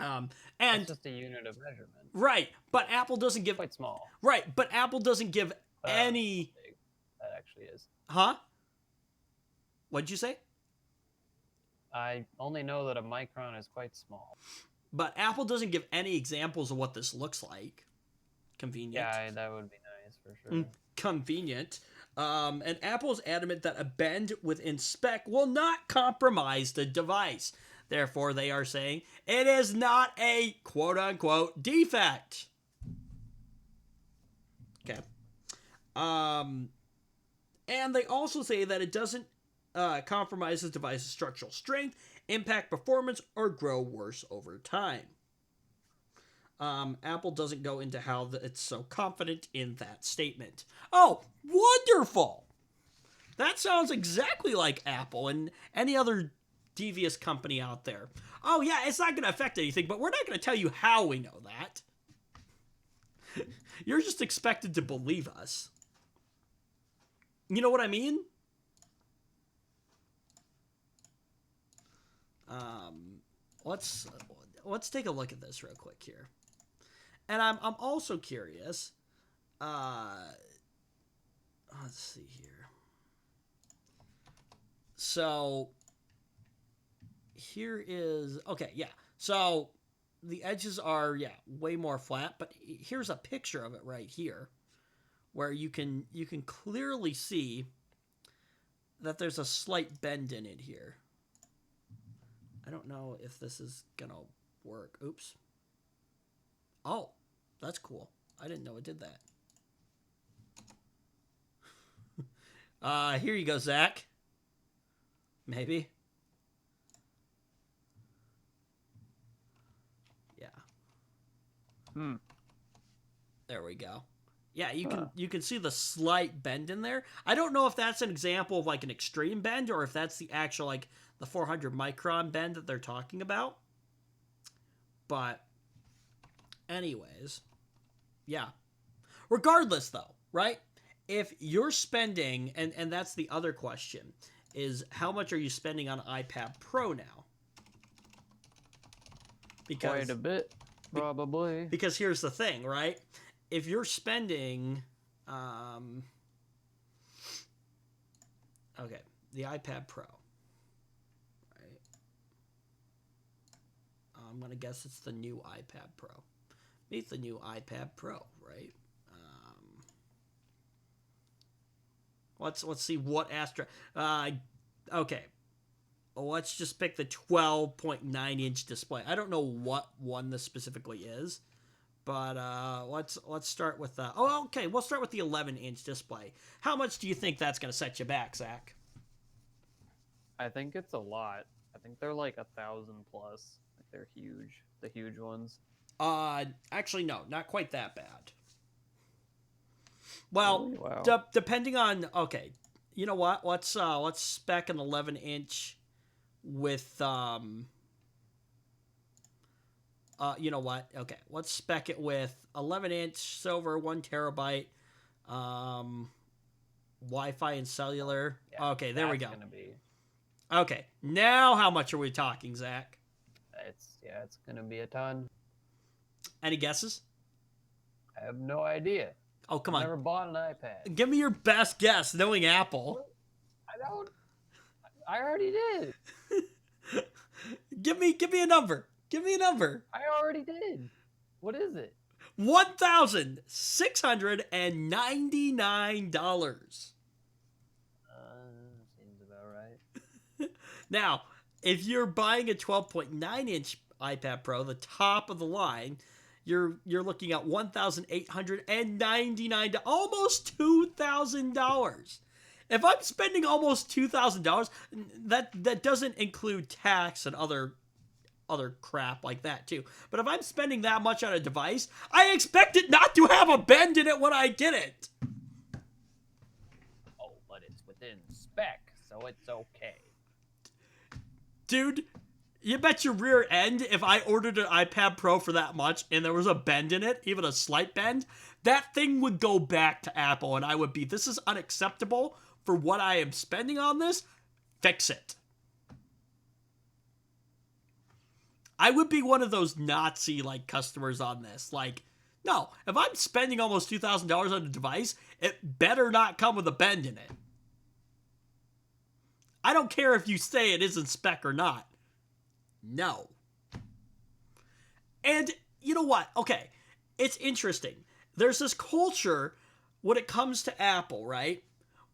And it's just a unit of measurement. Right, but Apple doesn't give... Quite small. Right, but Apple doesn't give any... Big. That actually is. Huh? What'd you say? I only know that a micron is quite small. But Apple doesn't give any examples of what this looks like. Convenient. Yeah, that would be nice for sure. Convenient. And Apple's adamant that a bend within spec will not compromise the device. Therefore, they are saying it is not a quote-unquote defect. Okay. And they also say that it doesn't compromise the device's structural strength, impact performance, or grow worse over time. Apple doesn't go into how it's so confident in that statement. Oh, wonderful! That sounds exactly like Apple and any other devious company out there. Oh yeah, it's not going to affect anything, but we're not going to tell you how we know that. You're just expected to believe us. You know what I mean? Let's take a look at this real quick here. And I'm also curious. Let's see here. So here is okay, yeah. So the edges are way more flat, but here's a picture of it right here, where you can clearly see that there's a slight bend in it here. I don't know if this is gonna work. Oops. Oh, that's cool. I didn't know it did that. Here you go, Zach. Maybe. Yeah. There we go. Yeah, you can see the slight bend in there. I don't know if that's an example of like an extreme bend or if that's the actual like the 400 micron bend that they're talking about. But anyways, yeah. Regardless, though, right? If you're spending, and that's the other question, is how much are you spending on iPad Pro now? Quite a bit, probably. Because here's the thing, right? If you're spending, okay, the iPad Pro, right? I'm gonna guess it's the new iPad Pro. Meet the new iPad Pro, right? Let's see what Astra. Okay, let's just pick the 12.9-inch display. I don't know what one this specifically is, but let's start with okay, we'll start with the 11-inch display. How much do you think that's going to set you back, Zach? I think it's a lot. I think they're like 1,000 plus. Like they're huge, the huge ones. Actually, no, not quite that bad. Well, Really? Wow. depending on, okay, you know what? Let's spec an 11-inch with you know what? Okay, let's spec it with 11-inch silver, 1 terabyte, Wi-Fi and cellular. Yeah, okay, there we go. Gonna be, Okay, now how much are we talking, Zach? it's gonna be a ton. Any guesses? I have no idea. Oh, come Never on. bought an iPad. Give me your best guess, knowing Apple. I don't. I already did. Give me a number. Give me a number. I already did. What is it? $1,699. Seems about right. Now, if you're buying a 12.9-inch iPad Pro, the top of the line, you're looking at $1,899, almost $2,000. If I'm spending almost $2,000, that doesn't include tax and other crap like that too. But if I'm spending that much on a device, I expect it not to have a bend in it when I get it. Oh, but it's within spec, so it's okay. Dude, you bet your rear end if I ordered an iPad Pro for that much and there was a bend in it, even a slight bend, that thing would go back to Apple and I would be, this is unacceptable for what I am spending on this. Fix it. I would be one of those Nazi-like customers on this. Like, no, if I'm spending almost $2,000 on a device, it better not come with a bend in it. I don't care if you say it isn't spec or not. No. And you know what? Okay, it's interesting. There's this culture when it comes to Apple, right?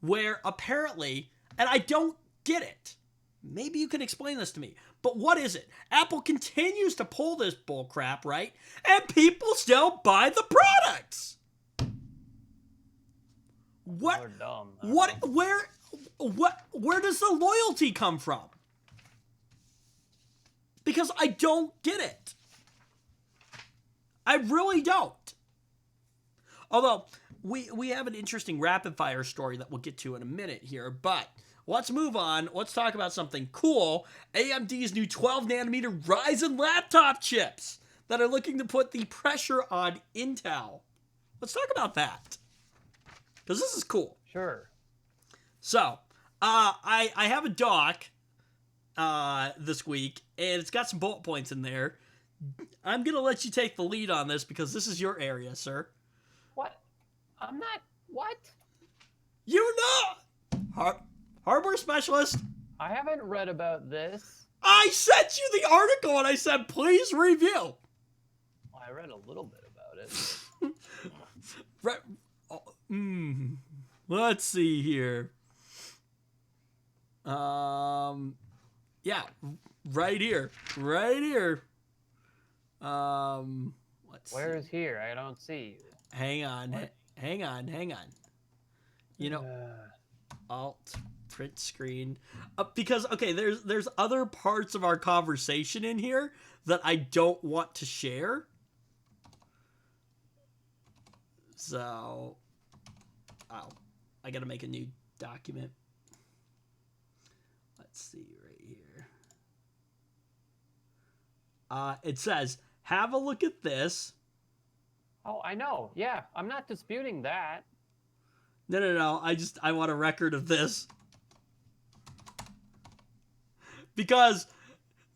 Where apparently, and I don't get it. Maybe you can explain this to me. But what is it? Apple continues to pull this bull crap, right? And people still buy the products. What? They're dumb. What? Where does the loyalty come from? Because I don't get it. I really don't. Although, we have an interesting rapid fire story that we'll get to in a minute here, but let's move on. Let's talk about something cool. AMD's new 12-nanometer Ryzen laptop chips that are looking to put the pressure on Intel. Let's talk about that. Because this is cool. Sure. So, I have a doc this week, and it's got some bullet points in there. I'm going to let you take the lead on this because this is your area, sir. What? I'm not. What? You know! Hardware specialist. I haven't read about this. I sent you the article and I said, please review. Well, I read a little bit about it. Let's see here. Yeah, right here. Right here. Let's Where see. is here? I don't see you. Hang on. Hang on. You know, Alt print screen. Because okay, there's other parts of our conversation in here that I don't want to share. So, I gotta make a new document. Let's see right here. It says, have a look at this. Oh, I know. Yeah, I'm not disputing that. No. I want a record of this. Because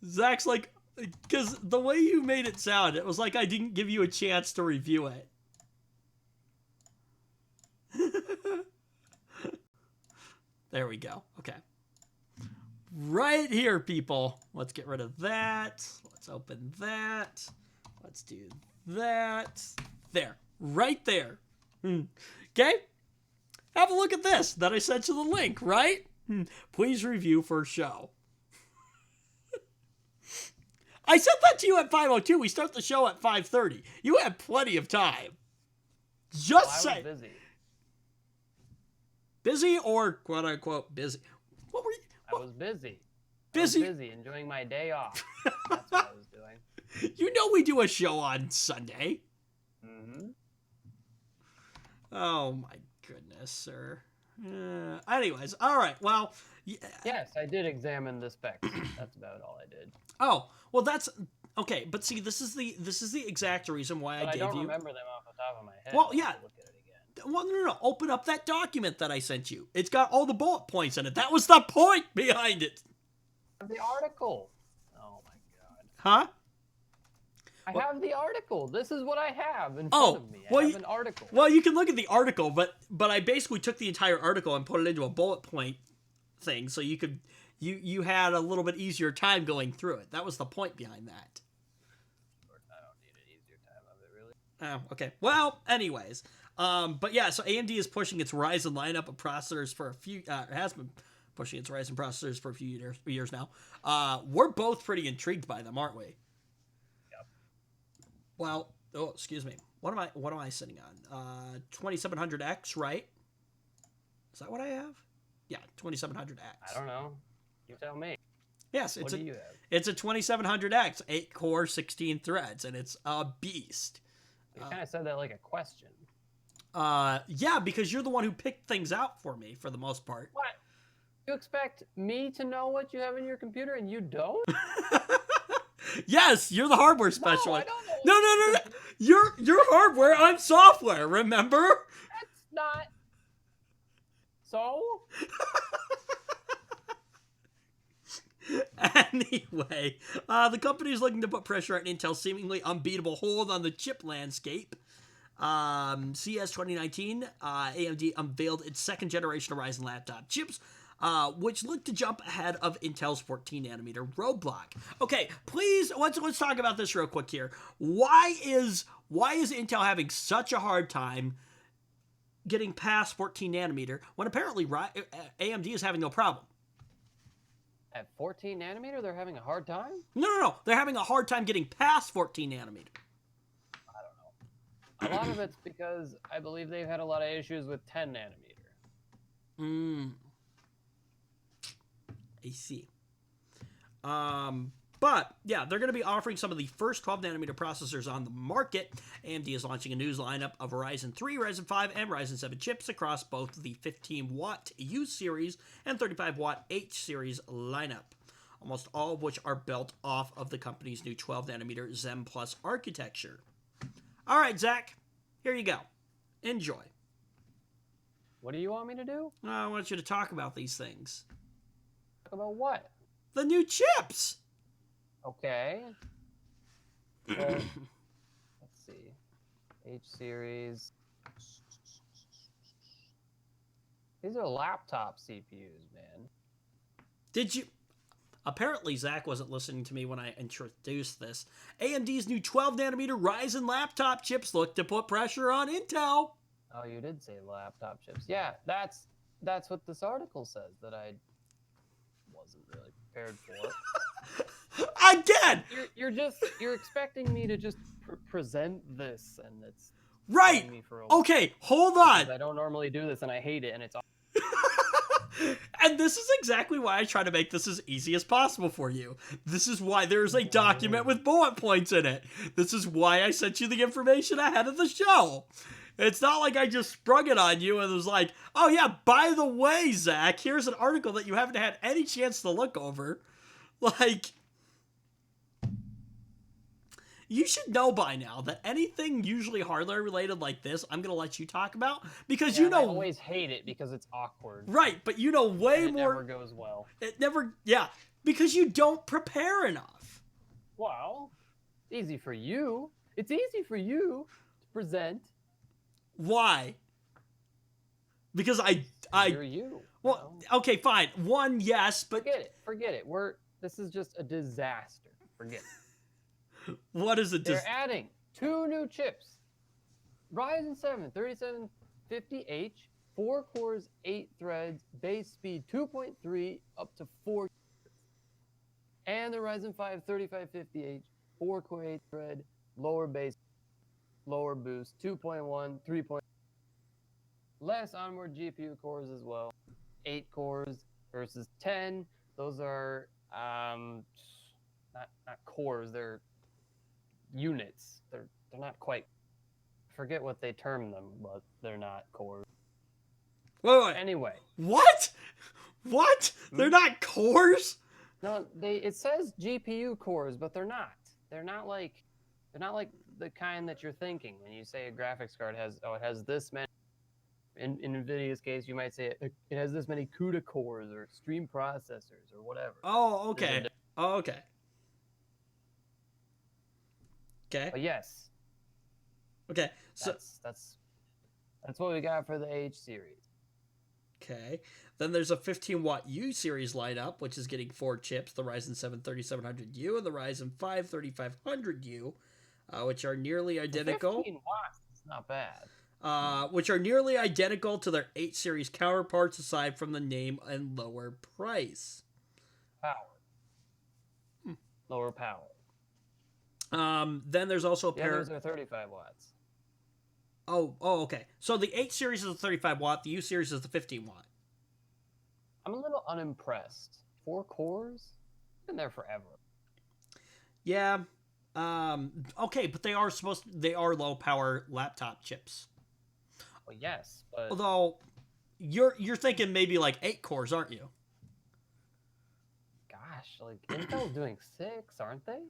Zach's like, because the way you made it sound, it was like I didn't give you a chance to review it. There we go. Okay. Right here, people. Let's get rid of that. Let's open that. Let's do that. There. Right there. Okay? Have a look at this that I sent you the link, right? Please review for show. I sent that to you at 5:02. We start the show at 5:30. You had plenty of time. Just say. I was busy. Busy or quote unquote busy? What were you? I was busy. Busy? I was busy enjoying my day off. That's what I was doing. You know we do a show on Sunday. Mm-hmm. Oh my goodness, sir. Anyways, all right. Well, Yes, I did examine the specs. That's about all I did. Oh, well, that's okay. But see, this is the exact reason why But I I gave don't you. remember them off the top of my head. Well, I'll yeah. have to look at it again. Well, no. Open up that document that I sent you. It's got all the bullet points in it. That was the point behind it. The article. Oh my god. Huh? I have the article. This is what I have in Oh, front of me. well, I have an article. Well, you can look at the article, but I basically took the entire article and put it into a bullet point thing, so you could you had a little bit easier time going through it. That was the point behind that. I don't need an easier time of it, really. Oh, okay. Well, anyways, but yeah, so AMD is pushing its Ryzen lineup of processors for a few. Has been pushing its Ryzen processors for a few years now. We're both pretty intrigued by them, aren't we? Yep. Well, oh, excuse me. What am I sitting on? 2700X, right? Is that what I have? Yeah, 2700X. I don't know. You tell me. Yes, What do you have? it's a 2700X, 8 core, 16 threads, and it's a beast. You kind of said that like a question. Yeah, because you're the one who picked things out for me for the most part. What? You expect me to know what you have in your computer and you don't? Yes, you're the hardware No, I specialist. don't know. No. You're hardware, I'm software, remember? That's not. So? Anyway, the company is looking to put pressure on Intel's seemingly unbeatable hold on the chip landscape. CES 2019, AMD unveiled its second generation of Ryzen laptop chips, which look to jump ahead of Intel's 14-nanometer roadblock. Okay, please, let's talk about this real quick here. Why is Intel having such a hard time getting past 14-nanometer when apparently AMD is having no problem? At 14 nanometer, they're having a hard time? No. They're having a hard time getting past 14 nanometer. I don't know. A lot of it's because I believe they've had a lot of issues with 10 nanometer. I see. But yeah, they're going to be offering some of the first 12 nanometer processors on the market. AMD is launching a news lineup of Ryzen 3, Ryzen 5, and Ryzen 7 chips across both the 15-watt U series and 35-watt H series lineup, almost all of which are built off of the company's new 12 nanometer Zen Plus architecture. All right, Zach, here you go. Enjoy. What do you want me to do? I want you to talk about these things. Talk about what? The new chips. Okay. Well, let's see. H series. These are laptop CPUs, man. Did you... Apparently, Zach wasn't listening to me when I introduced this. AMD's new 12-nanometer Ryzen laptop chips look to put pressure on Intel. Oh, you did say laptop chips. Yeah, that's what this article says that I wasn't really prepared for. Again! You're expecting me to just present this, and it's Right! throwing me for a Okay, hold on. I don't normally do this, and I hate it, and it's And this is exactly why I try to make this as easy as possible for you. This is why there's a document with bullet points in it. This is why I sent you the information ahead of the show. It's not like I just sprung it on you and was like, oh yeah, by the way, Zach, here's an article that you haven't had any chance to look over. Like, you should know by now that anything usually hardware related like this, I'm gonna let you talk about because Yeah, you know. I always hate it because it's awkward. Right, but you know way and it more. Never goes well. It never, yeah, because you don't prepare enough. Well, it's easy for you. It's easy for you to present. Why? Because You're you. Well, okay, fine. One, yes, but Forget it. This is just a disaster. Forget it. What is it? They're adding 2 new chips. Ryzen 7 3750H, 4 cores, 8 threads, base speed 2.3 up to 4. And the Ryzen 5 3550H, 4 core, 8 thread, lower base, lower boost, 2.1, 3. Less onboard GPU cores as well. 8 cores versus 10. Those are not cores, they're units. They're not quite, forget what they term them, but they're not cores. Wait. Anyway. What? They're not cores? No, it says GPU cores, but they're not. They're not like the kind that you're thinking when you say a graphics card it has this many. In NVIDIA's case, you might say it has this many CUDA cores or stream processors or whatever. Oh, okay. Okay. But yes. Okay. So that's what we got for the H series. Okay. Then there's a 15-watt U series lineup, which is getting 4 chips: the Ryzen 7 3700U and the Ryzen 5 3500U, which are nearly identical. 15 watts. It's not bad. Which are nearly identical to their 8 series counterparts aside from the name and lower price. Power. Lower power. Then there's also a pair... those are 35 watts. Oh, okay. So the 8 series is the 35 watt, the U series is the 15 watt. I'm a little unimpressed. 4 cores? Been there forever. Yeah. Okay, but they are low power laptop chips. Well, yes, but although you're thinking maybe like 8 cores, aren't you? Gosh, like Intel's doing 6, aren't they?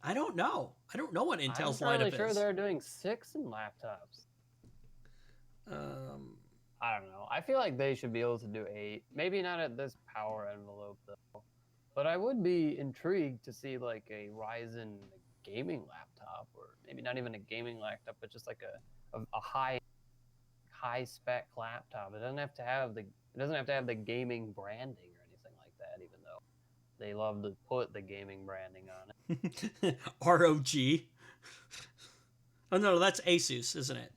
I don't know. I don't know what Intel's lineup is. I'm fairly sure they're doing 6 in laptops. I don't know. I feel like they should be able to do 8. Maybe not at this power envelope though. But I would be intrigued to see like a Ryzen gaming laptop, or maybe not even a gaming laptop, but just like a high spec laptop. It doesn't have to have the gaming branding or anything like that, even though they love to put the gaming branding on it. ROG. Oh no, that's Asus, isn't it?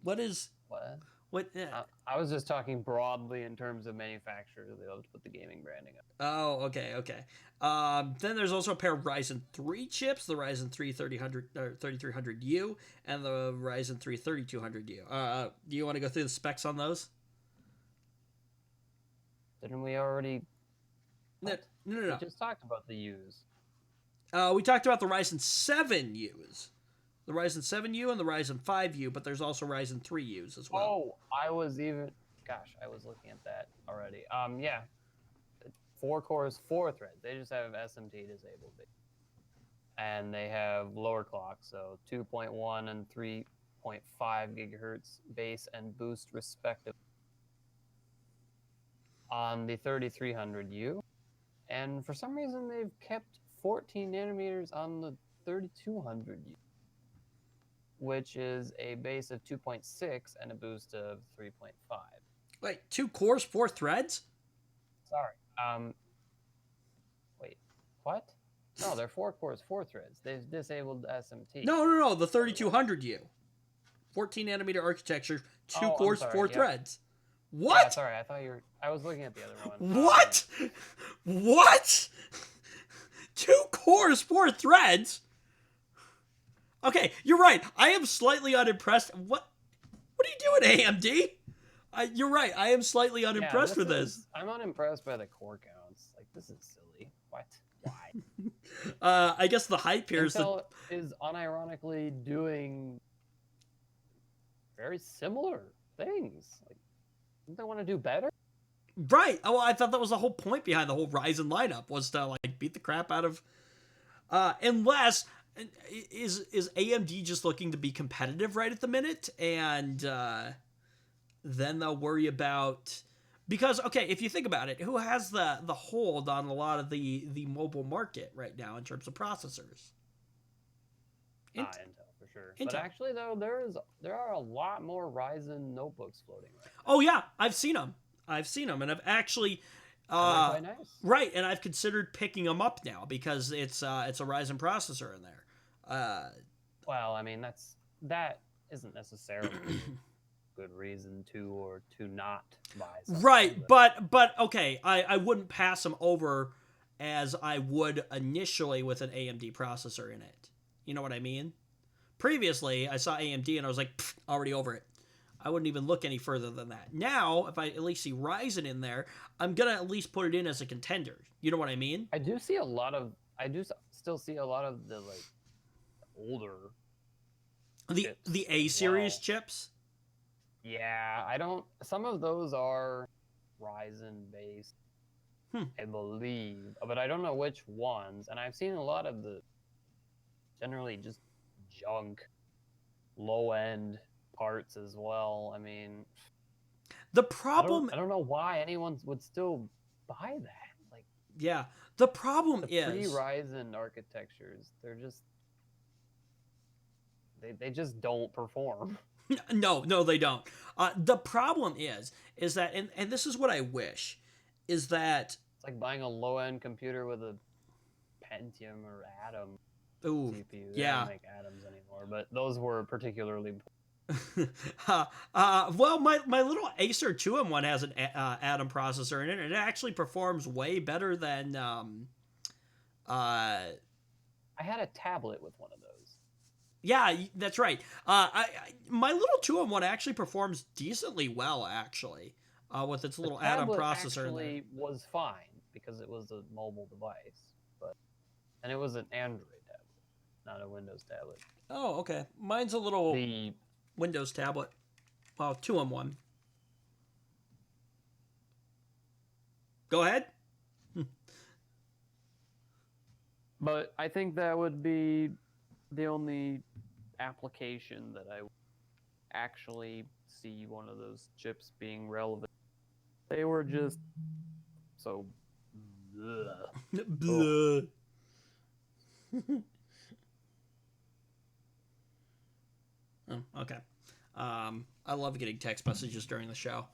What? I was just talking broadly in terms of manufacturers. They love to put the gaming branding on. Oh, okay. Then there's also a pair of Ryzen 3 chips, the Ryzen 3 3300U and the Ryzen 3 3200U. Do you want to go through the specs on those? Didn't we already? No. We just talked about the U's. We talked about the Ryzen 7Us. The Ryzen 7U and the Ryzen 5U, but there's also Ryzen 3Us as well. Oh, I was looking at that already. Yeah. 4 cores, 4 threads. They just have SMT disabled. And they have lower clocks, so 2.1 and 3.5 gigahertz base and boost respectively on the 3300U. And for some reason, they've kept 14 nanometers on the 3200U, which is a base of 2.6 and a boost of 3.5. Wait, 2 cores, 4 threads? Sorry. Wait, what? No, they're 4 cores, 4 threads. They've disabled SMT. No, the 3200U. 14 nanometer architecture, 2 cores, 4 threads. What? Yeah, sorry, I was looking at the other one. What? What? 2 cores, 4 threads? Okay, you're right. I am slightly unimpressed. What are you doing, AMD? You're right. I am slightly unimpressed with this. I'm unimpressed by the core counts. Like, this is silly. What? Why? I guess the hype here Intel is unironically doing very similar things. Like, don't they want to do better? Right. Oh, I thought that was the whole point behind the whole Ryzen lineup, was to like beat the crap out of Unless is AMD just looking to be competitive right at the minute, and then they'll worry about, because okay, if you think about it, who has the hold on a lot of the mobile market right now in terms of processors? Intel for sure. Intel. But actually, though, there are a lot more Ryzen notebooks floating right now. Oh yeah, I've seen them, and I've actually. They're quite nice. Right, and I've considered picking them up now because it's a Ryzen processor in there. Well, I mean that isn't necessarily a good reason to or to not buy something. Right, but okay, I wouldn't pass them over as I would initially with an AMD processor in it. You know what I mean? Previously, I saw AMD and I was like, already over it. I wouldn't even look any further than that. Now, if I at least see Ryzen in there, I'm gonna at least put it in as a contender. You know what I mean? I do still see a lot of the like older the A series chips. Yeah, I don't. Some of those are Ryzen based, I believe, but I don't know which ones. And I've seen a lot of the generally just junk, low end parts as well. I mean, the problem. I don't know why anyone would still buy that. Like, yeah, the problem the is pre-Ryzen architectures. They're just they just don't perform. No, they don't. The problem is that, and this is what I wish, is that it's like buying a low-end computer with a Pentium or Atom CPU. They don't make Atoms anymore, but those were particularly. Well, my little Acer 2-in-1 has an Atom processor in it, and it actually performs way better than. I had a tablet with one of those. Yeah, that's right. My little 2-in-1 actually performs decently well, actually, with its little Atom processor. Actually, was fine because it was a mobile device, and it was an Android tablet, not a Windows tablet. Oh, okay. Mine's a little Windows tablet. Well, 2-in-1. Go ahead. But I think that would be the only application that I actually see one of those chips being relevant. They were just so. Bleh. Oh, okay. I love getting text messages during the show.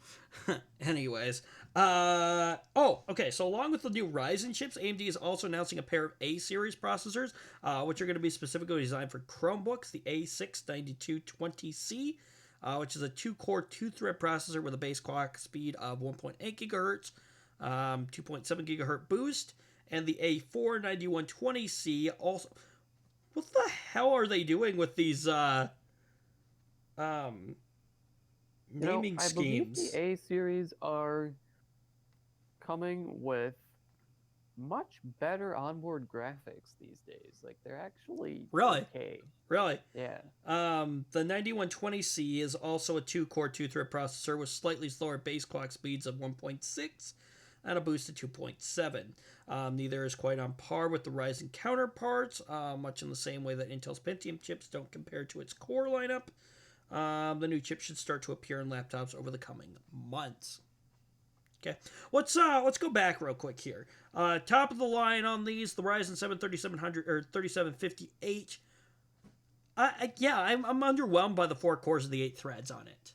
Anyways. Okay. So along with the new Ryzen chips, AMD is also announcing a pair of A-series processors, which are going to be specifically designed for Chromebooks. The A69220C, which is a 2-core, 2-thread processor with a base clock speed of 1.8 gigahertz, 2.7 gigahertz boost, and the A49120C also. What the hell are they doing with these naming schemes? I believe the A series are coming with much better onboard graphics these days. Like, they're actually really okay. Really? Yeah. The 9120C is also a 2-core, 2-thread processor with slightly slower base clock speeds of 1.6 and a boost of 2.7. Neither is quite on par with the Ryzen counterparts, much in the same way that Intel's Pentium chips don't compare to its core lineup. The new chip should start to appear in laptops over the coming months. Okay, let's go back real quick here. Top of the line on these, the Ryzen 7 3700 or 3750H. I'm underwhelmed by the 4 cores and the 8 threads on it.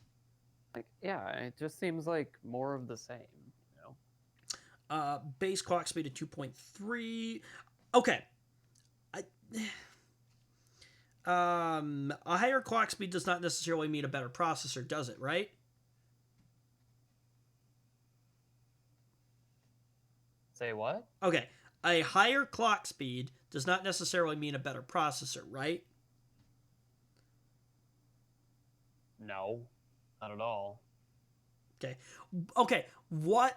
Like, yeah, it just seems like more of the same. Base clock speed of 2.3. Okay. A higher clock speed does not necessarily mean a better processor, does it, right? Say what? Okay. A higher clock speed does not necessarily mean a better processor, right? No, not at all. Okay. What?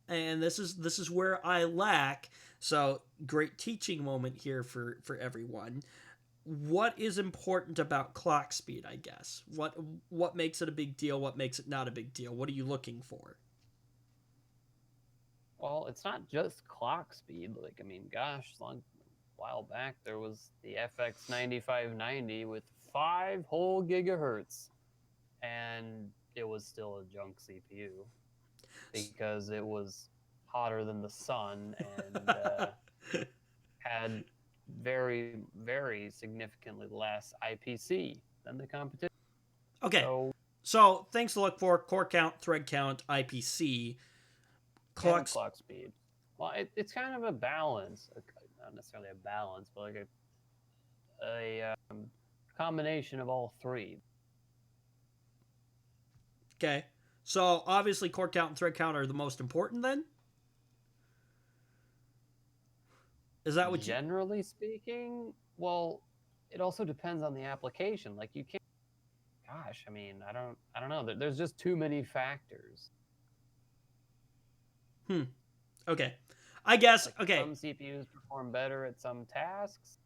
And this is where I lack. So, great teaching moment here for everyone. What is important about clock speed, I guess? What makes it a big deal? What makes it not a big deal? What are you looking for? Well, it's not just clock speed. Like, I mean, gosh, while back there was the FX 9590 with 5 whole gigahertz, and it was still a junk CPU because it was hotter than the sun and had very, very significantly less IPC than the competition. Okay. So things to look for: core count, thread count, IPC, clock speed. Well, it's kind of a balance, not necessarily a balance, but like a combination of all three. Okay. So obviously core count and thread count are the most important then? Is that what Generally speaking, well, it also depends on the application. Like you can't gosh, I mean, I don't know. There's just too many factors. Okay. I guess like okay. Some CPUs perform better at some tasks.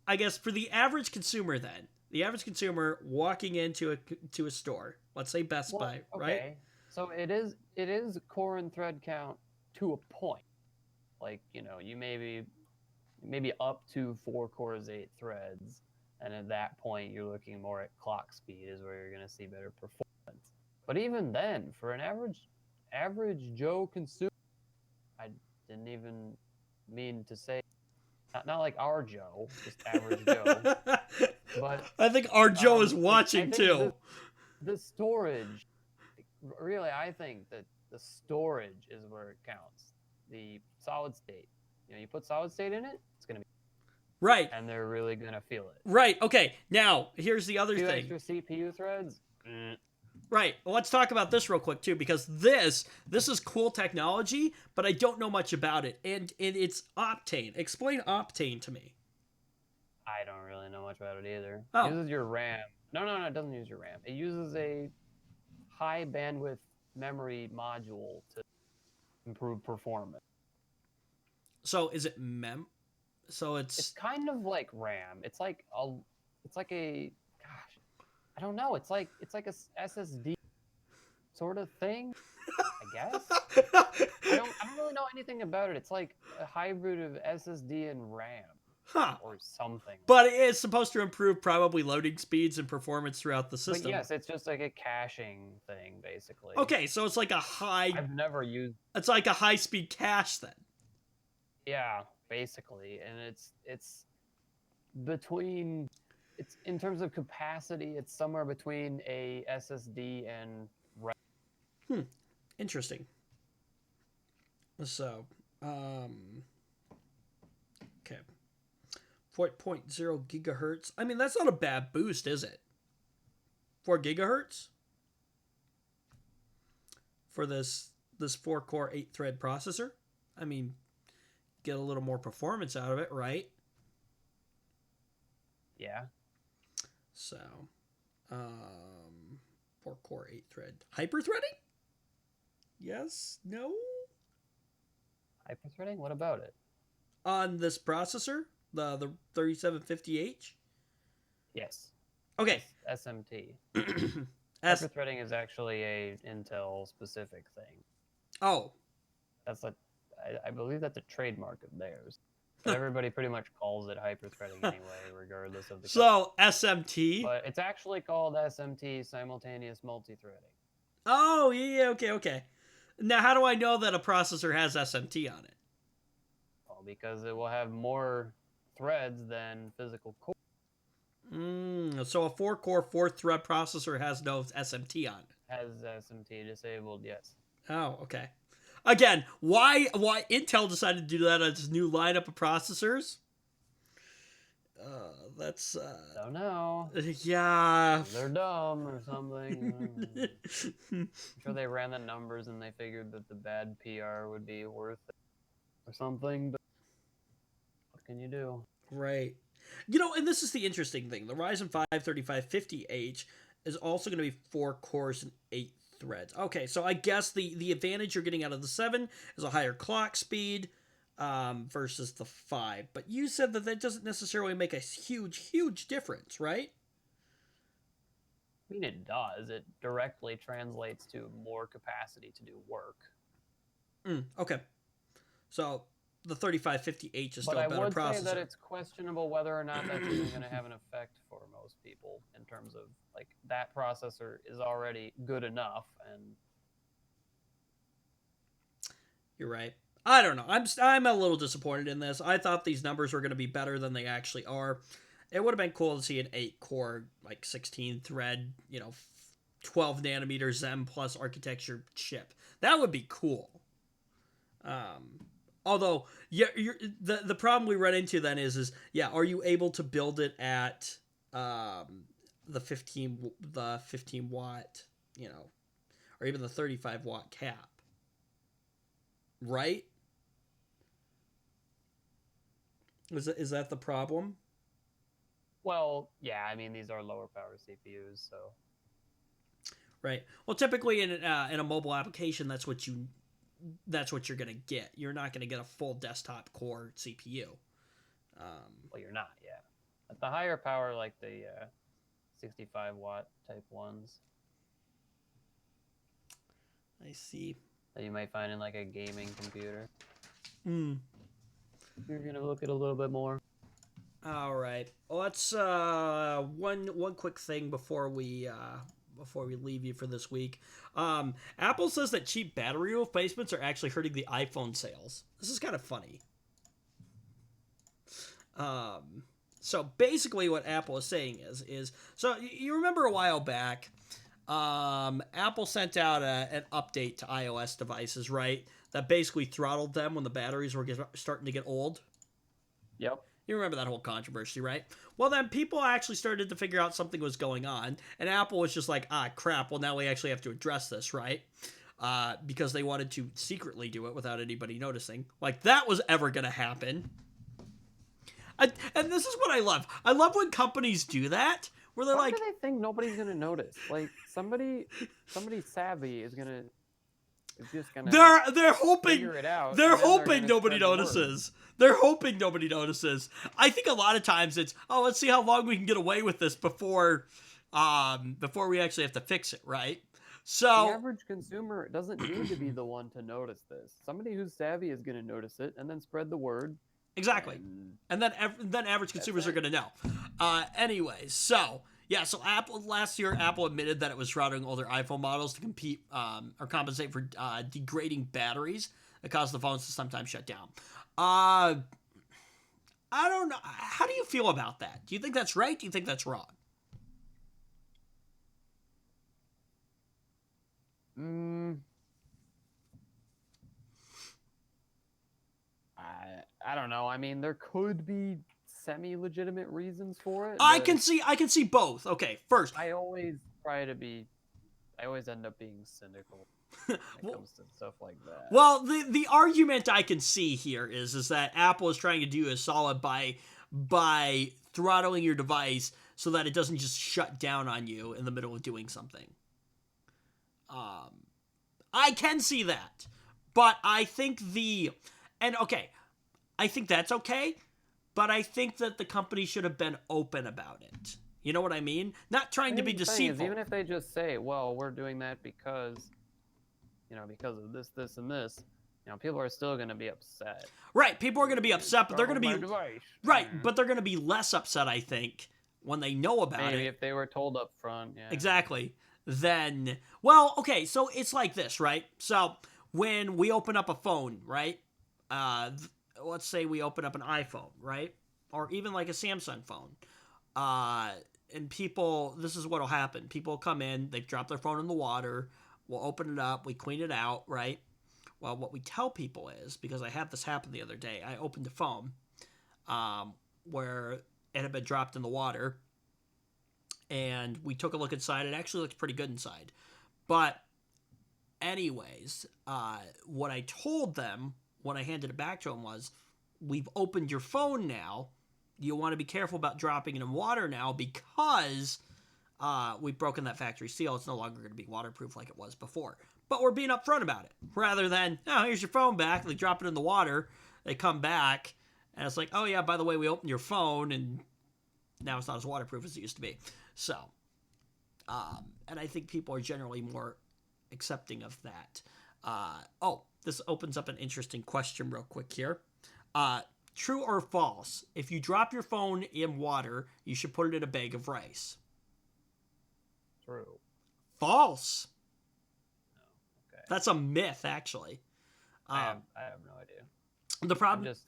I guess for the average consumer then, the average consumer walking into a store, let's say Best Buy, okay. right? So it is core and thread count to a point. Like, you maybe up to 4 cores, 8 threads, and at that point you're looking more at clock speed is where you're going to see better performance. But even then, for an average Joe consumer, I didn't even mean to say not like our Joe, just average Joe. But I think our Joe is watching too. The storage, really, I think that the storage is where it counts. The solid state. You put solid state in it, it's going to be right, and they're really going to feel it. Right. Okay. Now, here's the other 2 thing. extra CPU threads. Right. Well, let's talk about this real quick too, because this is cool technology, but I don't know much about it, and it's Optane. Explain Optane to me. I don't really know much about it either. Oh. It uses your RAM. No, it doesn't use your RAM. It uses a high bandwidth memory module to improve performance. So is it So it's kind of like RAM. It's like a gosh, I don't know. It's like a SSD sort of thing, I guess. I don't really know anything about it. It's like a hybrid of SSD and RAM. Or something. But it is supposed to improve probably loading speeds and performance throughout the system. But yes, it's just like a caching thing, basically. Okay, so it's like a high... I've never used... It's like a high-speed cache, then. Yeah, basically. And it's between... It's in terms of capacity, it's somewhere between a SSD and RAM. Interesting. So, okay. 4.0 gigahertz. I mean, that's not a bad boost, is it? 4 gigahertz? For this 4-core, 8-thread processor? I mean, get a little more performance out of it, right? Yeah. So, 4-core, 8-thread. Hyper-threading? Yes? No? Hyper-threading? What about it? On this processor? The 3750H? Yes. Okay. SMT. Hyper-threading is actually a Intel specific thing. Oh. I believe that's a trademark of theirs. But everybody pretty much calls it hyper-threading anyway, regardless of the... So, SMT? But it's actually called SMT, simultaneous multi-threading. Oh, yeah, okay. Now, how do I know that a processor has SMT on it? Well, because it will have more threads than physical core. So a 4-core, 4-thread processor has no SMT on it. Has SMT disabled, yes. Oh, okay. Again, why Intel decided to do that on its new lineup of processors? That's... Don't know. Yeah. They're dumb or something. I'm sure they ran the numbers and they figured that the bad PR would be worth it or something, but what can you do? Right. And this is the interesting thing. The Ryzen 5 3550H is also going to be 4 cores and 8 threads. Okay, so I guess the advantage you're getting out of the 7 is a higher clock speed versus the 5. But you said that doesn't necessarily make a huge difference, right? I mean, it does. It directly translates to more capacity to do work. Okay. So the 3550H is But still a I better would processor. say that it's questionable whether or not that's even going to have an effect for most people in terms of like that processor is already good enough. And you're right. I don't know. I'm a little disappointed in this. I thought these numbers were going to be better than they actually are. It would have been cool to see an 8-core, like 16-thread, 12 nanometer Zen plus architecture chip. That would be cool. Although, yeah, the problem we run into then is are you able to build it at the 15 watt, or even the 35 watt cap, right? Is that the problem? well, yeah, I mean, these are lower power CPUs, so Right. Well, typically in a mobile application, that's what you're gonna get. You're not gonna get a full desktop core CPU. well, you're not, yeah. At the higher power, like the 65 watt type ones I see. that you might find in like a gaming computer, Hmm. you're gonna look at a little bit more. All right. Well, let's one quick thing before we leave you for this week. Apple says that cheap battery replacements are actually hurting the iPhone sales. This is kind of funny. So basically, what Apple is saying is so you remember a while back, Apple sent out an update to iOS devices, right? That basically throttled them when the batteries were starting to get old. Yep. You remember that whole controversy, right? Well, then people actually started to figure out something was going on, and Apple was just like, crap, well, now we actually have to address this, right? Because they wanted to secretly do it without anybody noticing. Like, that was ever going to happen. And this is what I love. I love when companies do that, where they're Why like... do they think nobody's going to notice? Like, somebody savvy is just gonna They're hoping figure it out. They're and then hoping gonna nobody spread the word. notices. They're hoping nobody notices. I think a lot of times it's, let's see how long we can get away with this before we actually have to fix it, right? So The average consumer doesn't need to be the one to notice this. Somebody who's savvy is going to notice it and then spread the word. exactly. And then average consumers are going to know. Anyways, so last year Apple admitted that it was routing older iPhone models to compete or compensate for degrading batteries that caused the phones to sometimes shut down. I don't know. How do you feel about that? Do you think that's right? Do you think that's wrong? I don't know. I mean, there could be semi-legitimate reasons for it. I but can see both. Okay, first, I always end up being cynical when it comes to stuff like that. well, the argument I can see here is that Apple is trying to do a solid by throttling your device so that it doesn't just shut down on you in the middle of doing something. I can see that, but I think I think that's okay, but I think that the company should have been open about it. You know what I mean? Not trying to be deceitful. Even if they just say, "Well, we're doing that because of this, this, and this," people are still going to be upset. Right, people are going to be upset, but they're going to be device. right, but they're going to be less upset, I think, when they know about Maybe it. if they were told up front. Yeah. Exactly. Then, well, okay, so it's like this, right? So when we open up a phone, right? Let's say we open up an iPhone, right? Or even like a Samsung phone. And people, this is what'll happen. People come in, they drop their phone in the water, we'll open it up, we clean it out, right? Well, what we tell people is, because I had this happen the other day, I opened a phone where it had been dropped in the water, and we took a look inside. It actually looked pretty good inside. But anyways, what I told them when I handed it back to them was, we've opened your phone now. You want to be careful about dropping it in water now because we've broken that factory seal. It's no longer going to be waterproof like it was before. But we're being upfront about it. Rather than, here's your phone back. They drop it in the water. They come back. And it's like, oh yeah, by the way, we opened your phone and now it's not as waterproof as it used to be. So, and I think people are generally more accepting of that. This opens up an interesting question real quick here. True or false? If you drop your phone in water, you should put it in a bag of rice. True. False. No. Okay. That's a myth, actually. I have no idea. The problem, Just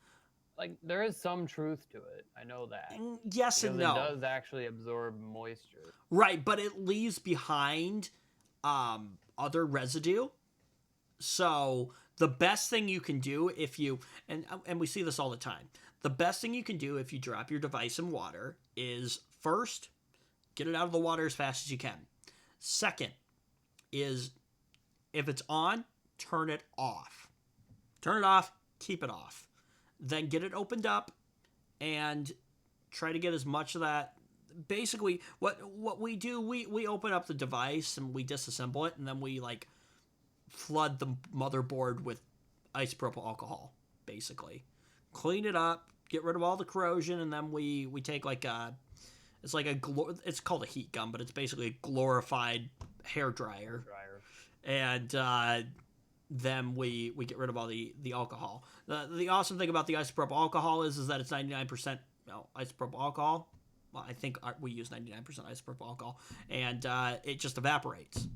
like there is some truth to it. I know that. yes and Because no. it does actually absorb moisture. Right, but it leaves behind other residue. So the best thing you can do if you and we see this all the time. The best thing you can do if you drop your device in water is first get it out of the water as fast as you can. Second is if it's on, turn it off. Turn it off, keep it off. Then get it opened up and try to get as much of that. Basically, what we do, we open up the device and we disassemble it, and then we like flood the motherboard with isopropyl alcohol. Basically, clean it up, get rid of all the corrosion, and then we take like a it's like it's called a heat gun, but it's basically a glorified hair dryer. And then we get rid of all the alcohol. The awesome thing about the isopropyl alcohol is that it's 99% isopropyl alcohol. Well, I think we use 99% isopropyl alcohol, and it just evaporates.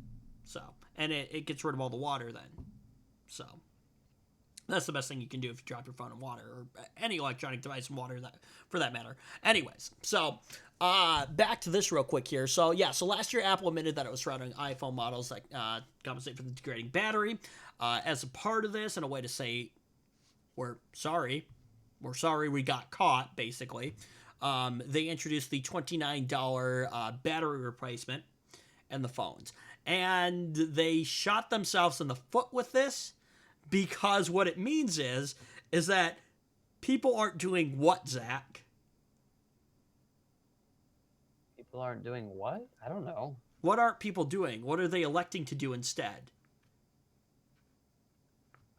So, and it gets rid of all the water then. So, that's the best thing you can do if you drop your phone in water, or any electronic device in water, for that matter. Anyways, so back to this real quick here. So yeah, so last year Apple admitted that it was surrounding iPhone models that compensate for the degrading battery. As a part of this, and a way to say we're sorry we got caught, basically. They introduced the $29 battery replacement in the phones. And they shot themselves in the foot with this, because what it means is that people aren't doing what, Zach? People aren't doing what? I don't know. What aren't people doing? What are they electing to do instead?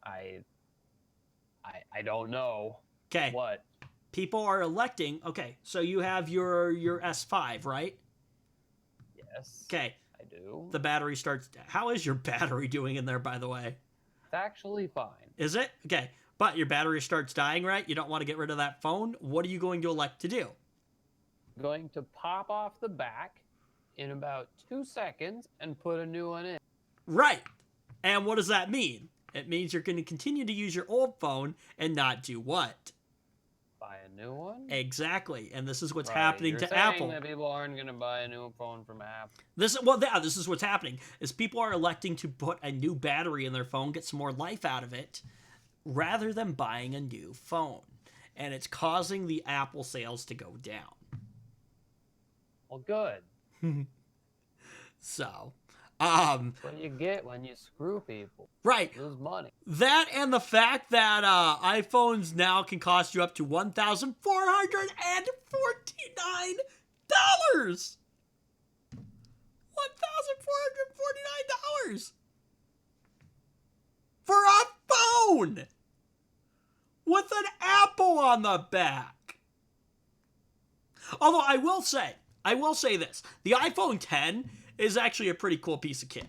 I don't know. Okay. What? People are electing. Okay, so you have your S5, right? Yes. Okay. I do. The battery starts. How is your battery doing in there, by the way? It's actually fine. Is it? Okay. But your battery starts dying, right? You don't want to get rid of that phone. What are you going to elect to do? I'm going to pop off the back in about 2 seconds and put a new one in. Right. And what does that mean? It means you're going to continue to use your old phone and not do what? Buy a new one? Exactly. And this is what's Right, happening you're to saying Apple. that people aren't going to buy a new phone from Apple. This is what's happening is people are electing to put a new battery in their phone, get some more life out of it, rather than buying a new phone. And it's causing the Apple sales to go down. Well, good. So, That's what you get when you screw people. right. Lose money. That and the fact that iPhones now can cost you up to $1,449. $1,449 for a phone with an Apple on the back. Although I will say this: the iPhone 10 is actually a pretty cool piece of kit.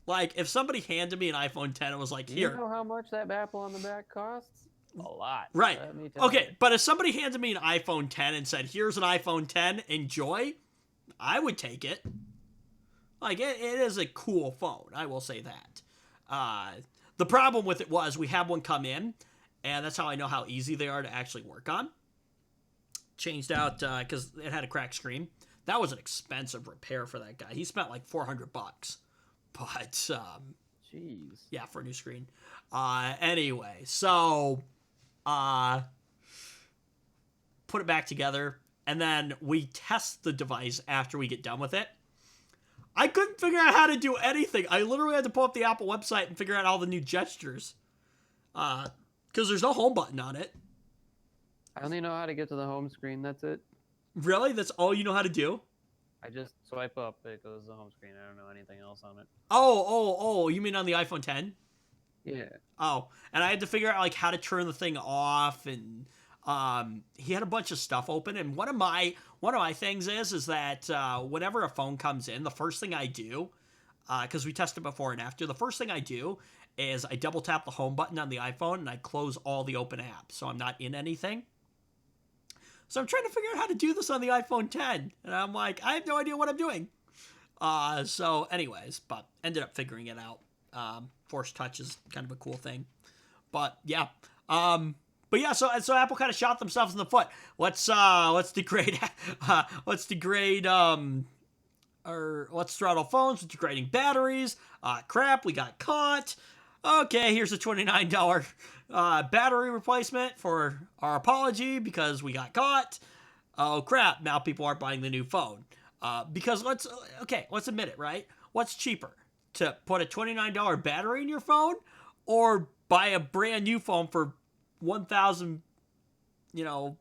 Like, if somebody handed me an iPhone 10 and was like, here. You know how much that Apple on the back costs? A lot. Right. Let me tell Okay, you. but if somebody handed me an iPhone 10 and said, here's an iPhone 10, enjoy, I would take it. Like, it is a cool phone, I will say that. The problem with it was we had one come in, and that's how I know how easy they are to actually work on. Changed out, because it had a cracked screen. That was an expensive repair for that guy. He spent like $400. But, Jeez. yeah, for a new screen. Anyway, so, put it back together, and then we test the device after we get done with it. I couldn't figure out how to do anything. I literally had to pull up the Apple website and figure out all the new gestures. Because there's no home button on it. I only know how to get to the home screen. That's it. Really? That's all you know how to do? I just swipe up. It goes to the home screen. I don't know anything else on it. Oh, you mean on the iPhone 10? Yeah. Oh, and I had to figure out like how to turn the thing off, and he had a bunch of stuff open. And one of my things is that whenever a phone comes in, the first thing I do, because we tested before and after, the first thing I do is I double tap the home button on the iPhone and I close all the open apps, so I'm not in anything. So I'm trying to figure out how to do this on the iPhone 10, and I'm like, I have no idea what I'm doing. So anyways, but ended up figuring it out. Force touch is kind of a cool thing, but yeah. But yeah, so Apple kind of shot themselves in the foot. Let's degrade or let's throttle phones with degrading batteries. Crap, we got caught. Okay, here's a $29 battery replacement for our apology because we got caught. Oh crap, now people aren't buying the new phone. Because let's admit it, right? What's cheaper? To put a $29 battery in your phone or buy a brand new phone for 1,000, or,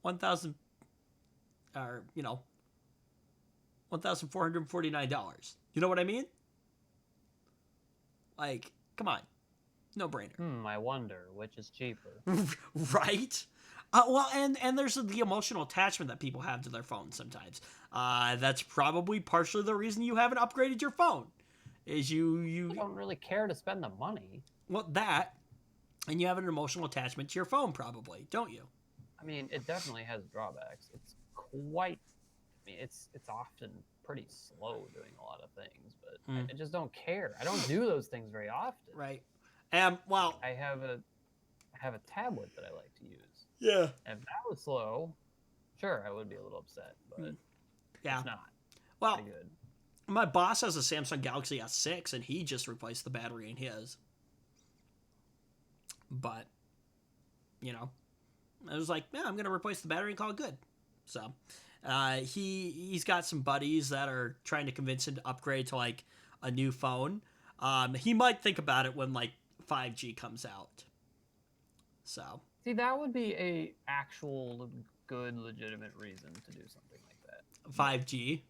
$1,449. You know what I mean? Like, come on. No brainer. I wonder which is cheaper. Right? Well, and there's the emotional attachment that people have to their phones sometimes. That's probably partially the reason you haven't upgraded your phone. Is you don't really care to spend the money. Well, that, and you have an emotional attachment to your phone, probably, don't you? I mean, it definitely has drawbacks. It's often pretty slow doing a lot of things, but I just don't care. I don't do those things very often. Right. Well, I have a tablet that I like to use. Yeah. And if that was slow, sure, I would be a little upset, but yeah, it's not. Well, pretty good. My boss has a Samsung Galaxy S6, and he just replaced the battery in his. But, I was like, yeah, I'm going to replace the battery and call it good. So, he's got some buddies that are trying to convince him to upgrade to, like, a new phone. He might think about it when, like, 5G comes out. So. See, that would be a actual good, legitimate reason to do something like that. 5G?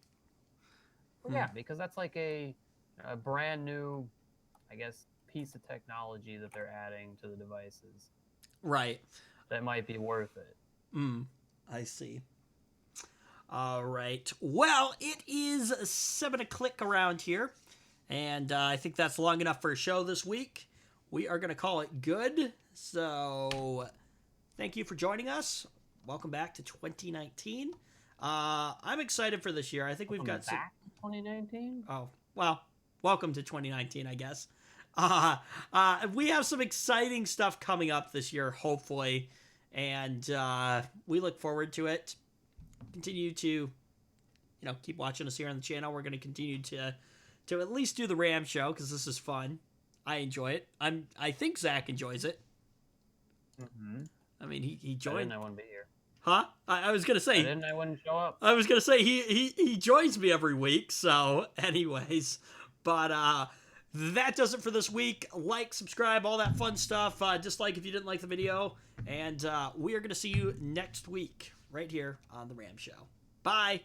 Well, yeah, because that's like a brand new, I guess, piece of technology that they're adding to the devices. Right. That might be worth it. I see. All right. Well, it is 7 o'clock around here, and I think that's long enough for a show this week. We are going to call it good. So, thank you for joining us. Welcome back to 2019. I'm excited for this year. I think we've got some... back to 2019? Oh, well, welcome to 2019, I guess. We have some exciting stuff coming up this year, hopefully, and we look forward to it. Continue to, keep watching us here on the channel. We're going to continue to at least do the Ram show because this is fun. I enjoy it. I think Zach enjoys it. Mm-hmm. I mean, he joined. I wouldn't be here. Huh? I was gonna say. I wouldn't show up. I was gonna say he joins me every week. So, anyways, but that does it for this week. Like, subscribe, all that fun stuff. Dislike if you didn't like the video, and we are gonna see you next week right here on the Ram Show. Bye.